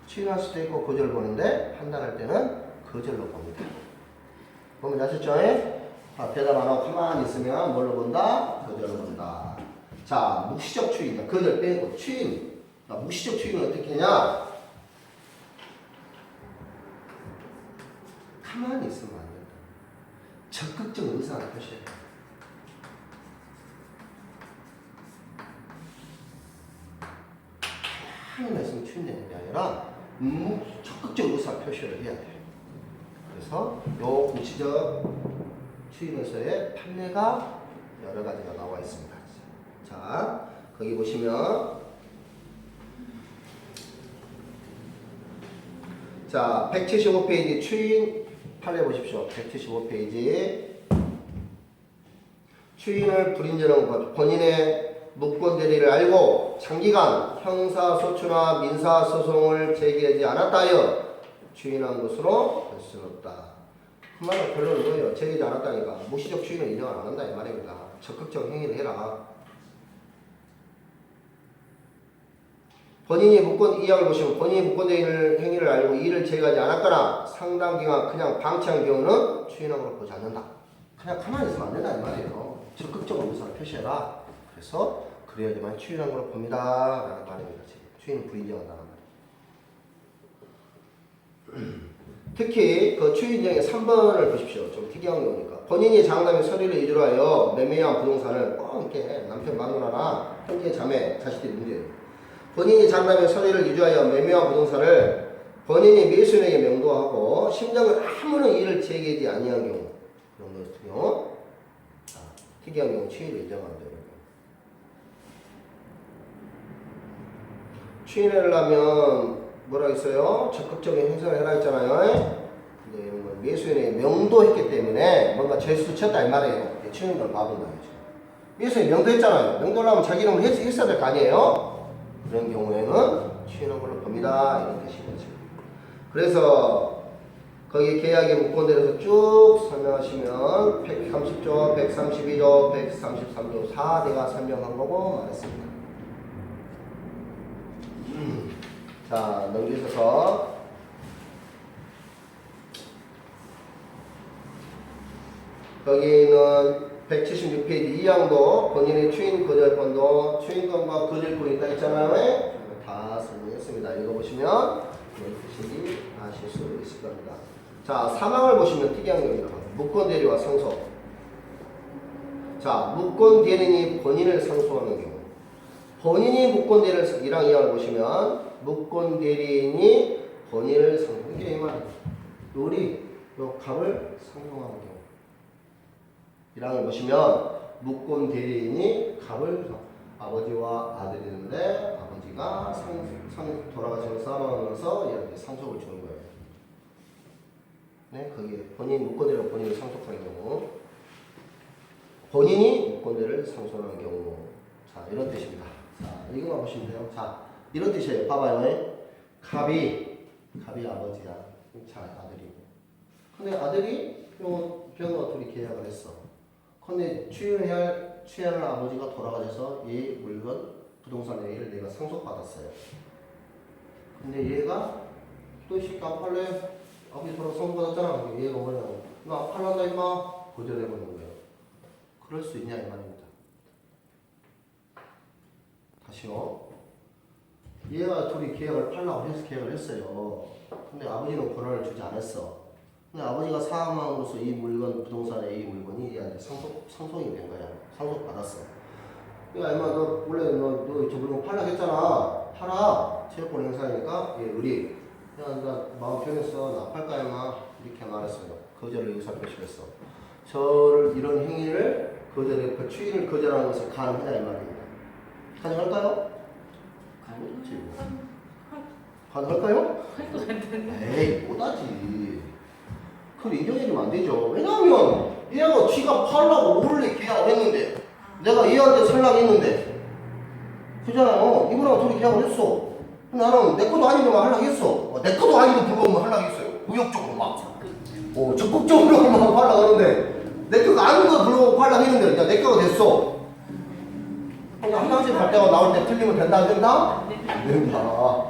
Speaker 2: 추인할 수도 있고, 거절을 보는데, 판단할 때는 거절로 봅니다. 보면 아셨죠? 대답 안 하고 가만히 있으면 뭘로 본다? 거절로 본다. 자, 묵시적 추인. 거절 빼고 추인. 묵시적 추인은 어떻게 하냐? 가만히 있으면 안 된다. 적극적 의사를 표시해야 돼. 가만히 있으면 추인되는 게 아니라 적극적 의사 표시를 해야 돼. 그래서 요 구치적 추임에서의 판례가 여러 가지가 나와 있습니다. 자, 거기 보시면 자, 175페이지 추인 판례 보십시오. 175페이지 추인을 불인정한 본인의 무권 대리를 알고 장기간 형사소추나 민사소송을 제기하지 않았다 하여 추인한 것으로 볼 수는 없다. 그 말은 결론은 뭐예요? 제기하지 않았다니까 무시적 추인을 인정 안 한다 이 말입니다. 적극적 행위를 해라. 본인이 무권 이약을 보시면 본인이 무권 대리를 행위를 알고 이를 제기하지 않았거나 상당 기간 그냥 방치한 경우는 추인함으로 보지 않는다. 그냥 가만히 있으면 안 된다 이 말이에요. 적극적으로 의사를 표시해라. 그래서 그래야지만 추인한 걸로 봅니다. 라는 말입니다. 추인을 불인정한다는 말. 특히 그 추인정의 3번을 보십시오. 좀 특이한 경우니까. 본인이 장남의 서류를 이유로 하여 매매한 부동산을 꼭 이렇게 남편 마누라나 형제 자매 자식들이 문제예요. 본인이 장남의 서류를 유지하여 매매한 부동산을 본인이 매수인에게 명도하고 심정을 아무런 이의를 제기하지 아니한 경우 그런 것 같은 경우 특이한 경우 추인을 인정한다. 추인을 하면 뭐라 했어요? 적극적인 행사를 해라 했잖아요. 근데 매수인에게 명도했기 때문에 뭔가 죄수 쳤다 이 말이에요. 추인을 봐본다. 매수인 명도했잖아요. 명도를 하면 자기 이름을 했어야 될 거 아니에요? 그런 경우에는 추인한 걸로 봅니다. 이런 뜻이겠죠. 그래서 거기 계약의 무권대로서 쭉 설명하시면 130조, 132조, 133조 4대가 설명한 거고 말했습니다. 자, 넘기셔서 거기는 176페이지 2항도 본인의 추인 거절권도 추인권과 거절권이 있다 했잖아요. 다 설명했습니다. 읽어보시면 뜻이 아실 수 있을 겁니다. 자, 사망을 보시면 특이한 경우입니다. 무권 대리와 상속. 자, 무권 대리인이 본인을 상속하는 경우. 본인이 무권 대리를 1항 2항을 보시면 무권 대리인이 본인을 상속. 이게 이 말이에요. 요리, 요 값을 상속하는 경우. 1항을 보시면 무권 대리인이 값을 아버지와 아들이 있는데 아버지가 돌아가시면서 싸움하면서 얘한테 상속을 주는 거예요. 네, 거기에 본인 무권대로 본인을 상속하는 경우, 본인이 무권대를 상속하는 경우, 자 이런 뜻입니다. 자 이거만 보시면 돼요. 자 이런 뜻이에요. 봐봐요. 갑이 아버지야. 자 아들이고. 근데 아들이 병과 둘이 계약을 했어. 근데 취할 아버지가 돌아가셔서 이 물건 부동산 A를 내가 상속받았어요. 근데 얘가 또 이 새끼 안 팔래? 아버지 돌아서 상속받았잖아. 얘가 뭐냐고. 나 안 팔란다 임마. 거절해버리는 거예요. 그럴 수 있냐 이 말입니다. 다시요. 얘가 둘이 계약을 팔라고 해서 계약을 했어요. 근데 아버지는 권한을 주지 않았어. 근데 아버지가 사망으로서 이 물건, 부동산 A 물건이 얘한테 상속이 된 거야. 상속받았어. 야, 임마, 너, 원래 너 저 물건 팔라고 했잖아. 팔아. 채권권 행사니까, 얘, 의리. 야, 나 마음 변했어. 나 팔까, 임마. 이렇게 말했어요. 거절을 의사표시를 했어. 저를, 이런 행위를 거절해, 추인을 거절하는 것을 가능하냐, 이 말입니다. 가능할까요? 가능하지. 가능할까요?
Speaker 1: 할 것 같은데.
Speaker 2: 에이, 못하지. 그걸 인정해주면 안 되죠. 왜냐하면 얘가 지가 팔라고 원래 계약을 했는데 내가 얘한테 살라고 했는데 그잖아요. 이분하고 둘이 계약을 했어. 나는 내 것도 아니면 하려고 했어. 내 것도 아니고 불러오면 하려고 했어요. 의욕적으로 막. 적극적으로 막 하려고 하는데 내 거가 아닌 거 불러오고 하려고 했는데 이제 내 거가 됐어. 근데 화장실 갈 때가 나올 때 틀리면 된다 안 된다? 안 된다.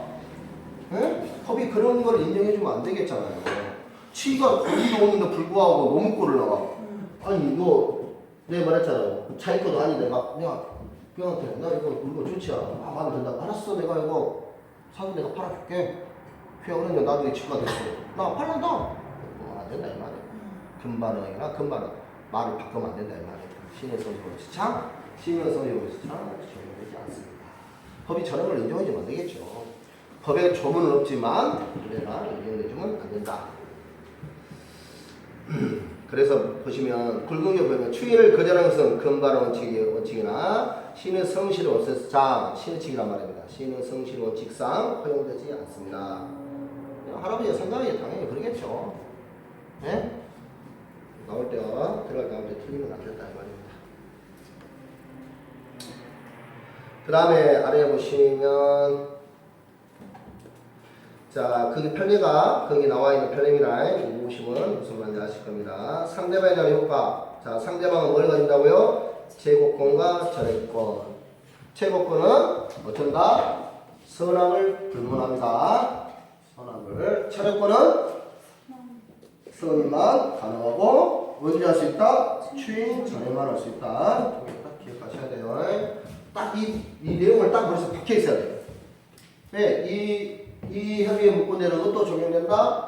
Speaker 2: 응? 법이 그런 걸 인정해주면 안 되겠잖아요. 치가 거기도 오는데 불구하고 너무 꼴을 나가. 아니 이거 내가 말했잖아요. 자기 것도 아닌데 내가 병한테 나 이거 좋지 않아. 마음에 든다. 알았어 내가 이거 사서 내가 팔아줄게. 그냥 그랬는데 나도 이 치가 됐어. 나 팔란다. 된다 이 말이에요. 금반응이나 금반응 말을 바꾸면 안 된다 이 말이에요. 신의 성질로 지창, 신의 성질로 지창 적용되지 않습니다. 법이 저런 걸 인정해주면 안 되겠죠. 법에 조문은 없지만 우리가 인정해주면 안 된다. 그래서 보시면 굵은 게 보면 추인을 거절하는 것은 금반응 원칙이나 신의 성실 원칙상 신의 칙이란 말입니다. 신의 성실 원칙상 허용되지 않습니다. 할아버지가 생각이 당연히 그러겠죠. 네? 나올 때와 들어갈 때 나올 때 틀리면 안 된다 이 말입니다. 그 다음에 아래에 보시면 자, 거기 편리가 거기 나와 있는 편리미라 이거 보시면 무슨 말인지 아실 겁니다. 상대방에 대한 효과. 자, 상대방은 뭘 가진다고요? 제고권과 절해권. 제고권은 어쩐다? 선함을 불문합니다. 선함을. 절해권은 선임만 가능하고 언제 할 수 있다? 추인 전에만 할 수 있다. 딱 기억하셔야 돼요. 딱 이 내용을 딱 머릿속에 박혀 있어야 돼요. 네, 이 협의의 문구대로 또 적용된다?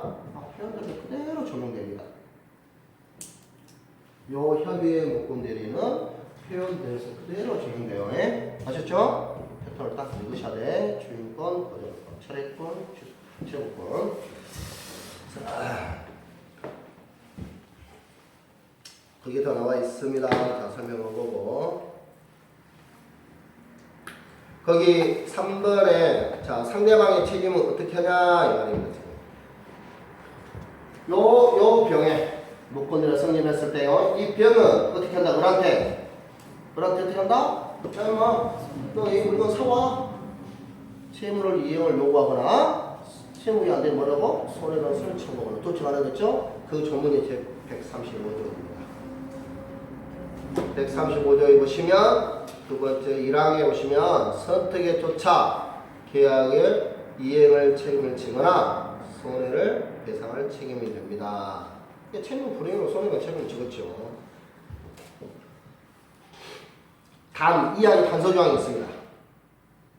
Speaker 2: 표현대로 그대로 적용됩니다. 요 협의의 문구대로는 표현대로 그대로 적용돼요. 아셨죠? 패턴을 딱 읽으셔야 돼. 추인권, 거절권, 철회권, 최고권. 자, 그게 더 나와 있습니다. 자, 설명을 보고. 거기 3번에 자 상대방의 책임은 어떻게 하냐 이 말입니다. 요 병에 목권이라 성립했을 때요 이 병은 어떻게 한다? 너한테 어떻게 한다? 자 너 이 물건 사와 채무를 이행을 요구하거나 채무가 안 되면 뭐라고? 손해배상을 청구하거나 도청 안 하겠죠? 그 조문이 제 135조입니다. 135조에 보시면 두 번째 1항에 보시면 선택에 쫓아 계약의 이행을 책임을 지거나 손해를 배상할 책임이 됩니다. 책임 불이행으로 손해가 책임을 지겠죠. 단, 이 안에 단서조항이 있습니다.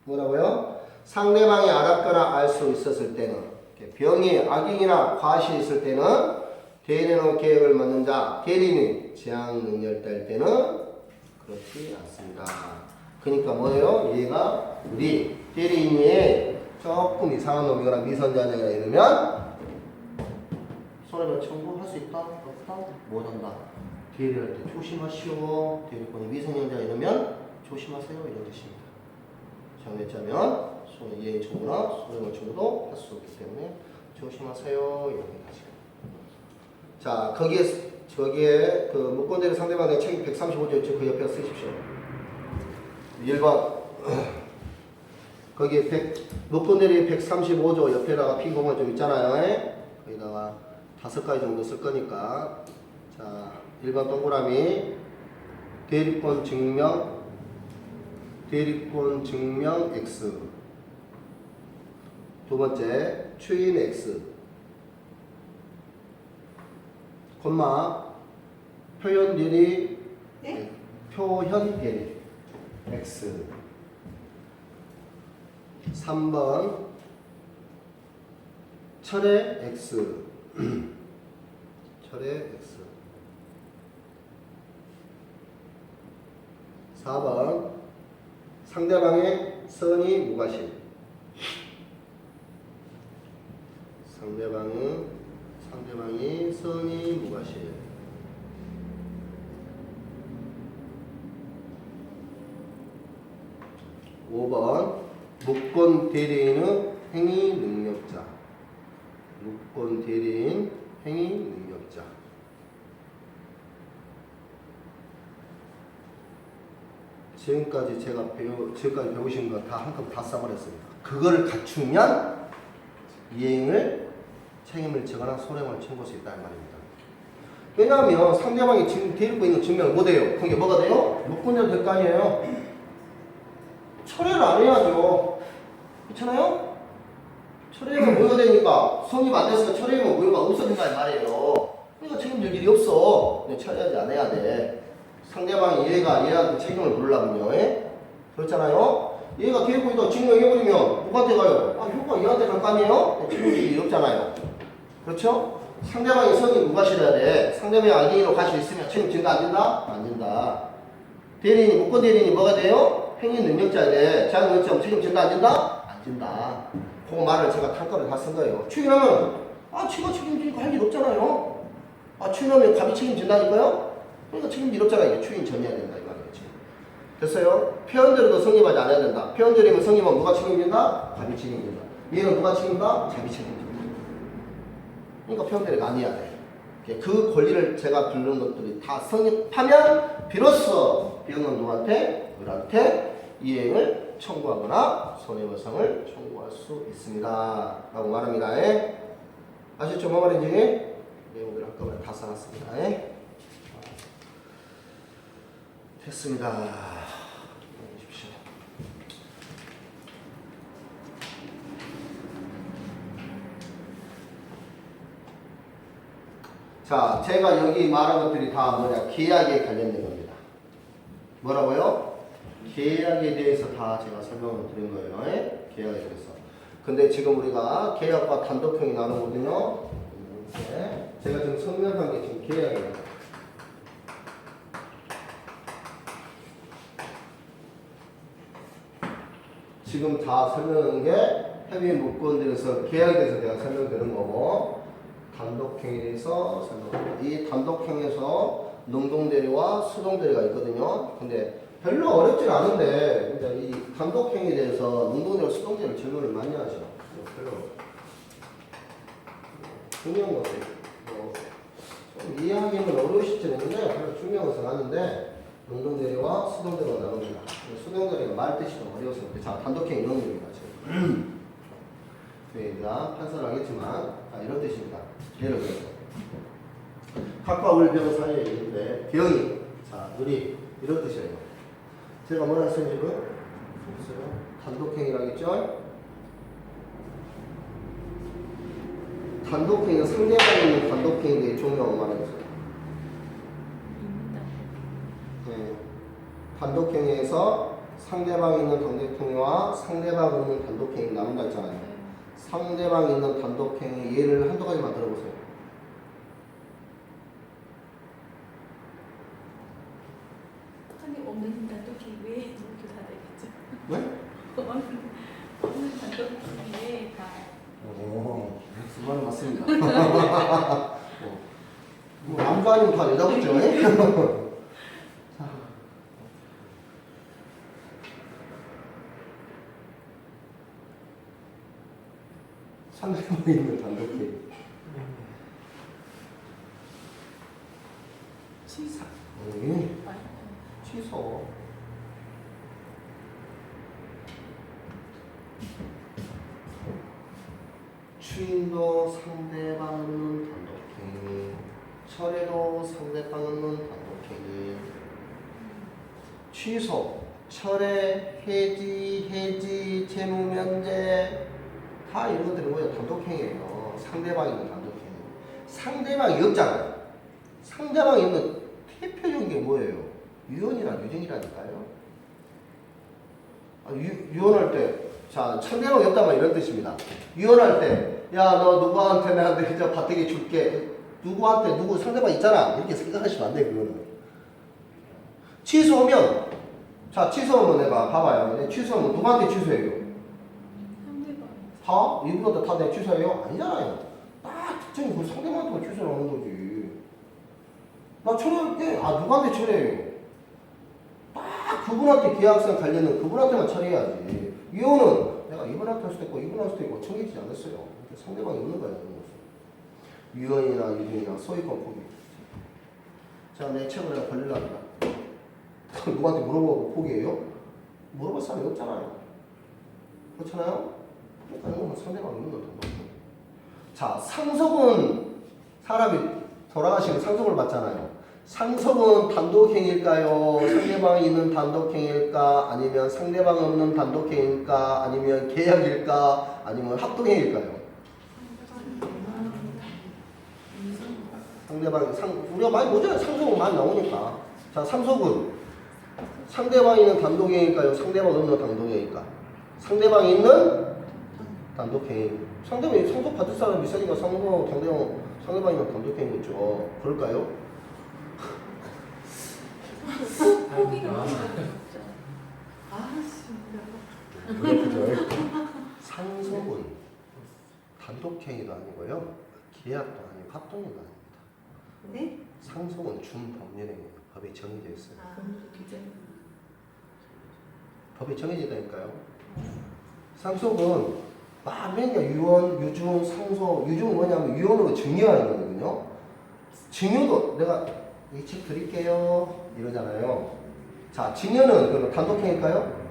Speaker 2: 뭐라고요? 상대방이 알았거나 알 수 있었을 때는 병이 악행이나 과실이 있을 때는 대리인의 계획을 맡는 자, 대리인이 재앙 능력자일 때는 그렇지 않습니다. 그러니까 뭐예요? 얘가 우리 대리인이 조금 이상한 놈이거나 미선자녀가 이러면 손해배상 청구할 수 있다? 없다? 못한다. 대리할 때 조심하시오. 대리권이 미성년자 이러면 조심하세요. 이런 뜻입니다. 정했자면 손해이행 청구나 손해배상 청구도 할 수 없기 때문에 조심하세요. 이런 뜻입니다. 자, 저기에 그 무권대리 상대방의 책임 135조 있죠. 그 옆에 쓰십시오. 1번 거기에 무권대리 135조 옆에다가 피고가 좀 있잖아요. 거기다가 5가지 정도 쓸 거니까 자 1번 동그라미 대리권 증명 X 두 번째 추인 X 콤마 표현 대리
Speaker 1: 네?
Speaker 2: 표현 대리 X 3번 철의 X 철의 X 4번 상대방의 선의 무과실 상대방이 선의 무과실 5번 무권 대리인의 행위 능력자 무권 대리인 행위 능력자 지금까지 배우신 거 다 한꺼번에 다 써버렸습니다. 그걸 갖추면 이행을 책임을 지거나 손해를 청구할 수 있다는 말입니다. 왜냐하면 상대방이 지금 데리고 있는 증명을 못해요. 그게 뭐가 돼요? 무권자도 될 거 아니에요. 철회를 안 해야죠. 그렇잖아요? 철회하면 뭐가 되니까 성립 안 됐으니까 철회하면 뭐가 없어진다는 말이에요. 그러니까 책임질 일이 없어. 철회하지 않아야 돼. 상대방이 얘한테 책임을 물으려면요. 그렇잖아요? 얘가 데리고 있다가 증명해버리면 누구한테 가요? 효가 얘한테 갈 거 아니에요? 책임질 일이 없잖아요. 그렇죠? 상대방이 성이 누가 실어야 돼? 상대방이 알갱이로 갈 수 있으면 책임진다 안 진다? 안 진다. 대리인이 무권 대리인이 뭐가 돼요? 행위 능력자야 돼. 제한 능력자면 책임진다 안 진다? 안 진다. 그 말을 제가 단가를 다 쓴 거예요. 추인하면 지가 책임지니까 할 일 없잖아요. 추인하면 갑이 책임진다니까요? 그러니까 책임질 없잖아. 이게 추인 전해야 된다 이 말이겠지. 됐어요? 표현대로도 성립하지 않아야 된다. 표현대로면 성립하면 누가 책임진다? 갑이 책임진다. 얘는 누가 책임진다? 갑이 책임진다. 그러니까 표현대로가 아니어야 돼. 그 권리를 제가 부르는 것들이 다 성립하면 비로소 비용은 누구한테? 을한테 이행을 청구하거나 손해배상을 청구할 수 있습니다. 라고 말합니다. 아셨죠? 뭐 말인지? 내용들을 한꺼번에 다 써놨습니다. 됐습니다. 보십시오. 자, 제가 여기 말한 것들이 다 뭐냐? 계약에 관련된 겁니다. 뭐라고요? 계약에 대해서 다 제가 설명을 드린 거예요. 계약에 대해서. 근데 지금 우리가 계약과 단독형이 나누거든요. 제가 지금 설명한 게 지금 계약이에요. 지금 다 설명한 게 협의 물건들에서 계약에 대해서 제가 설명드리는 거고, 단독형에 대해서 설명합니다. 이 단독형에서 능동대리와 수동대리가 있거든요. 근데 별로 어렵진 않은데 이제 이 단독형에 대해서 능동대리와 수동대리를 질문을 많이 하죠. 별로 중요한 것들 좀 이해하기는 어려우실지 모르는데 별로 중요한 것은 아닌데 능동대리와 수동대리가 나옵니다. 수동대리가 말 뜻이 좀 어려워서 자 단독형 이런 의미입니다. 지금. 자, 판사를 하겠지만 이런 뜻입니다. 예를 들어서 각과 을병 사이에 있는데 병이 을이 이런 뜻이에요. 제가 뭐라 했어요 지금? 단독행위라겠죠? 단독행위는 상대방이 있는 단독행위의 종류라고 말했어요. 단독행위에서 상대방이 있는 단독행위와 상대방 없는 단독행위 나눈다 했잖아요. 상대방이 있는 단독행위 예를 한두 가지만 들어보세요.
Speaker 1: 없는 단독행위 왜 이렇게 다 되겠죠?
Speaker 2: 네?
Speaker 1: 없는 단독행위 왜 다?
Speaker 2: 그 말은 맞습니다. 뭐 남자 아니면 다 여자겠죠? 상대방이 있는 단독행위.
Speaker 1: 취소.
Speaker 2: 취소. 추인도 상대방 없는 단독행위, 철회도 상대방 없는 단독행위, 취소, 철회, 해지, 재무면제 다 이런 것들이 뭐예요? 단독행위예요. 상대방이 있는 단독행위. 상대방이 없잖아요. 상대방이 있는 대표적인 게 뭐예요? 유언이랑 유증이라니까요. 유언할 때, 자, 상대방이 없다면 이런 뜻입니다. 유언할 때, 야, 너 누구한테 내가 저 밭대기 줄게. 누구한테, 누구 상대방 있잖아. 이렇게 생각하시면 안 돼, 그거는. 취소하면, 자, 취소하면 내가 봐봐요. 취소하면 누구한테 취소해요?
Speaker 1: 상대방.
Speaker 2: 다? 이분한테 다 내가 취소해요? 아니잖아요. 딱 특정히 그 상대방한테 취소를 하는 거지. 나 처리할게. 누구한테 처리해요? 딱 그분한테 계약상 관련된 그분한테만 처리해야지. 이혼은 내가 이분한테 할 수도 있고 이분한테 할 수도 있고 정해지지 않았어요. 상대방이 없는 거야. 유언이나 유증이나 소유권 포기. 자, 내 책을 내가 벌리려니까 누구한테 물어보고 포기해요? 물어볼 사람이 없잖아요. 그렇잖아요? 그러니까 이건 상대방이 있는 거죠. 자, 상속은 사람이 돌아가시면 상속을 받잖아요. 상속은 단독행위일까요? 상대방이 있는 단독행위일까? 아니면 상대방 없는 단독행위일까? 아니면 계약일까? 아니면 합동행위일까요? 우리가 많이 보잖아요. 상속은 많이 나오니까. 자, 상속은 상대방이 있는 단독행위일까요? 상대방 없는 단독행위일까? 상대방이 있는 단독행위. 상대방이 상속 받을 사람이 있으니까 상대방 상대방이면 단독행위겠죠. 그럴까요?
Speaker 1: 포기가
Speaker 3: 아.
Speaker 1: 진짜. 아씨.
Speaker 2: 그죠? 상속은 단독행위도 아니고요. 계약도 아니고 합동행위도 아닙니다.
Speaker 1: 네?
Speaker 2: 상속은 준법률행위예요. 법에 정해져 있어요.
Speaker 1: 아, 기재.
Speaker 2: 법에 정해져 있다니까요. 상속은 맨날 유언, 유증, 상속, 유증은 뭐냐면 유언으로 증여하는 거거든요. 증여도 내가 이 책 드릴게요 이러잖아요. 자, 증여는 그럼 단독행위일까요?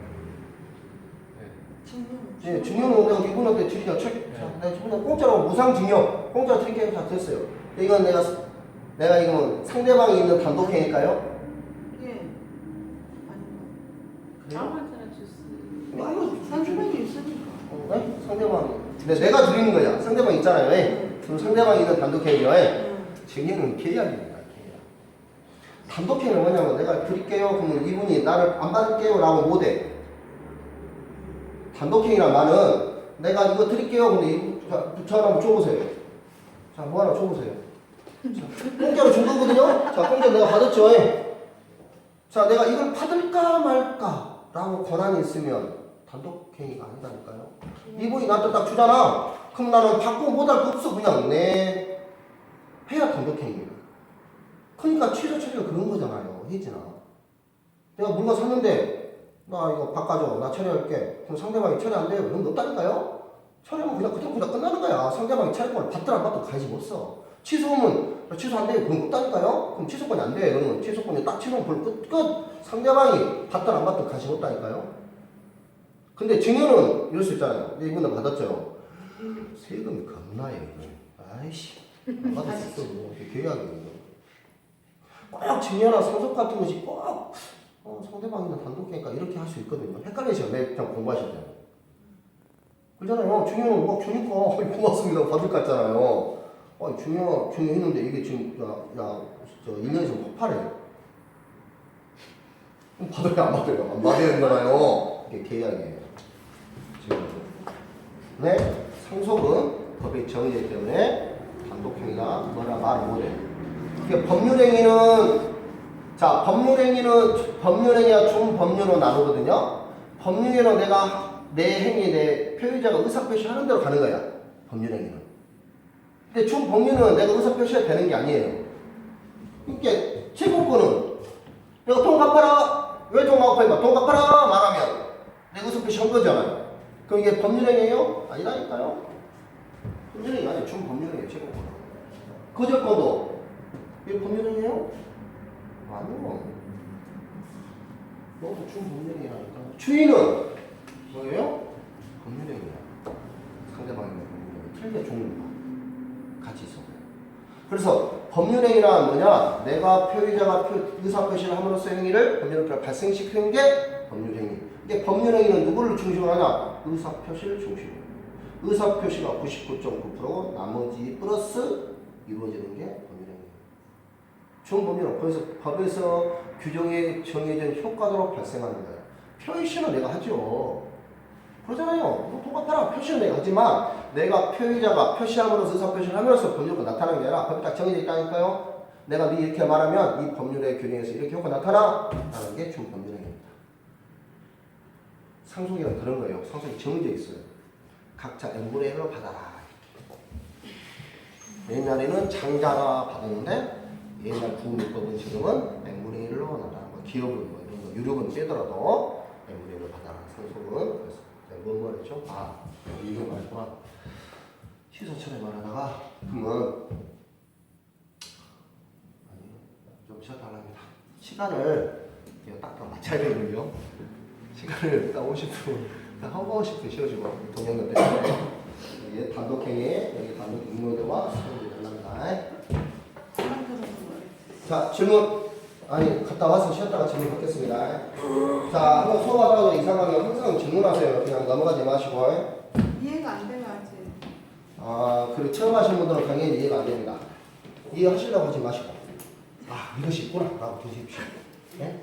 Speaker 2: 예, 증여는 내가 이분한테 드리자. 자, 내가 이분한테 공짜로 무상 증여, 공짜로 드릴게요. 다 됐어요. 이건 내가 이건 상대방이 있는 단독행위일까요?
Speaker 1: 예. 아니 아무한테나 줄 수.
Speaker 2: 아니,
Speaker 1: 상대방이 있으니까.
Speaker 2: 네? 상대방이. 근데 내가 드리는 거야. 상대방 있잖아요. 예. 그럼 상대방이 있는 단독행위요. 예. 증여는 계약입니다. 계약. 단독행위는 뭐냐면 내가 드릴게요. 그러면 이분이 나를 안 받을게요. 라고 못해. 단독행위란 말은 내가 이거 드릴게요. 근데 저 하나 줘보세요. 자, 뭐 하나 줘보세요. 자, 공짜로 준 거거든요. 자, 공짜 내가 받았죠. 예. 자, 내가 이걸 받을까 말까 라고 권한이 있으면 단독행위가 아니다니까요. 이분이 나한테 딱 주잖아. 그럼 나는 받고 못할 거 없어. 그냥 내 해야 단독행위야. 그러니까 취소 처리가 그런 거잖아요. 혜진아. 내가 물건 샀는데 나 이거 바꿔줘. 나 처리할게. 그럼 상대방이 처리 안 돼요. 이런 거 없다니까요. 처리하면 그냥 그냥 끝나는 거야. 상대방이 처리권을 받더라 안 받든 관심 없어. 취소하면 취소 안 돼요. 그런 거 없다니까요. 그럼 취소권이 안 돼. 그러면 취소권이 딱 취소하면 벌 끝. 상대방이 받든 안 받든 관심 없다니까요. 근데 증여는 이럴 수 있잖아요. 이분은 받았죠. 세금이 겁나요. 아이씨. 안 받을 수 있어. 계약이거든요. 꼭 증여나 상속 같은 것이 꼭 상대방이나 단독행위니까 이렇게 할 수 있거든요. 헷갈리시죠? 그냥 공부하실 때. 그러잖아요. 증여는 막 주니까 고맙습니다. 받을 것 같잖아요. 증여했는데 이게 지금 저 1년이 좀 폭발해. 받아요? 안 받아요? 안 받아야 되는 거잖아요. 이게 계약이에요. 지금. 네? 상속은 법에 정해지기 때문에 단독행위나 뭐라 말을 못해요. 그러니까 법률행위는 자, 법률행위와 준법률로 나누거든요. 법률행위는 내가 내 행위, 내 표의자가 의사표시 하는 대로 가는 거야. 법률행위는. 근데 준법률은 내가 의사표시가 되는 게 아니에요. 그러니까 채권권은 내가 돈 갚아라. 왜 돈 갚아니까 돈 갚아라 말하면 내가 의사표시 한 거잖아요. 그럼 이게 법률행위예요? 아니라니까요. 법률행위 아니에요. 준법률행위예요. 채권권은. 거절권도 이게 법률행위예요? 아니요. 너도 준법률행위라니까. 추인은 뭐예요? 법률행위야. 상대방이면 법률행위. 틀려 종류가 같이 있어. 그래서 법률행위란 뭐냐? 내가 표의자가 의사표시를 함으로써 행위를 법률행위를 발생시키는 게 법률행위. 이게 법률행위는 누구를 중심으로 하냐? 의사표시를 중심으로. 의사표시가 99.9%고 나머지 플러스 이루어지는 게 법률행위. 준법률은 법에서 규정에 정해진 효과대로 발생하는 거예요. 표시는 내가 하죠. 그러잖아요. 돈 갚아라. 표시는 내가 하지만 내가 표의자가 표시함으로써 의사표시를 하면서 법률가 나타나는 게 아니라 법이 딱 정해져 있다니까요. 내가 네 이렇게 말하면 이 법률의 규정에서 이렇게 효과 나타나 라는 게 준법률행위입니다. 상속이란 그런 거예요. 상속이 정해져 있어요. 각자 n분의 1로 받아라. 옛날에는 장자가 받았는데 옛날 부흥법은 지금은 n분의 1로 나가는 거. 기업은 뭐 이런 거 유료분 빼더라도 n분의 1로 받아라. 상속은 그래서 뭐 말했죠? 이거 말했구나. 시소처럼 말하다가 그러면 좀 쉬었다 합니다. 시간을 이거 딱 맞춰야 되거든요. 시간을 딱 50분, 딱 하고 50분 쉬어주고 동영상 때문에 여기 단독행위, 여기 단독 임무도와 수행이 된답니다. 자, 질문. 아니, 갔다 와서 쉬었다가 질문 받겠습니다. 자, 한번 수업하다가 이상하게 항상 질문하세요. 그냥 넘어가지 마시고.
Speaker 1: 이해가 안 되면 아직.
Speaker 2: 그리고 처음 하신 분들은 당연히 이해가 안 됩니다. 이해하시려고 하지 마시고. 이것이 있구나. 라고 드십시오. 네?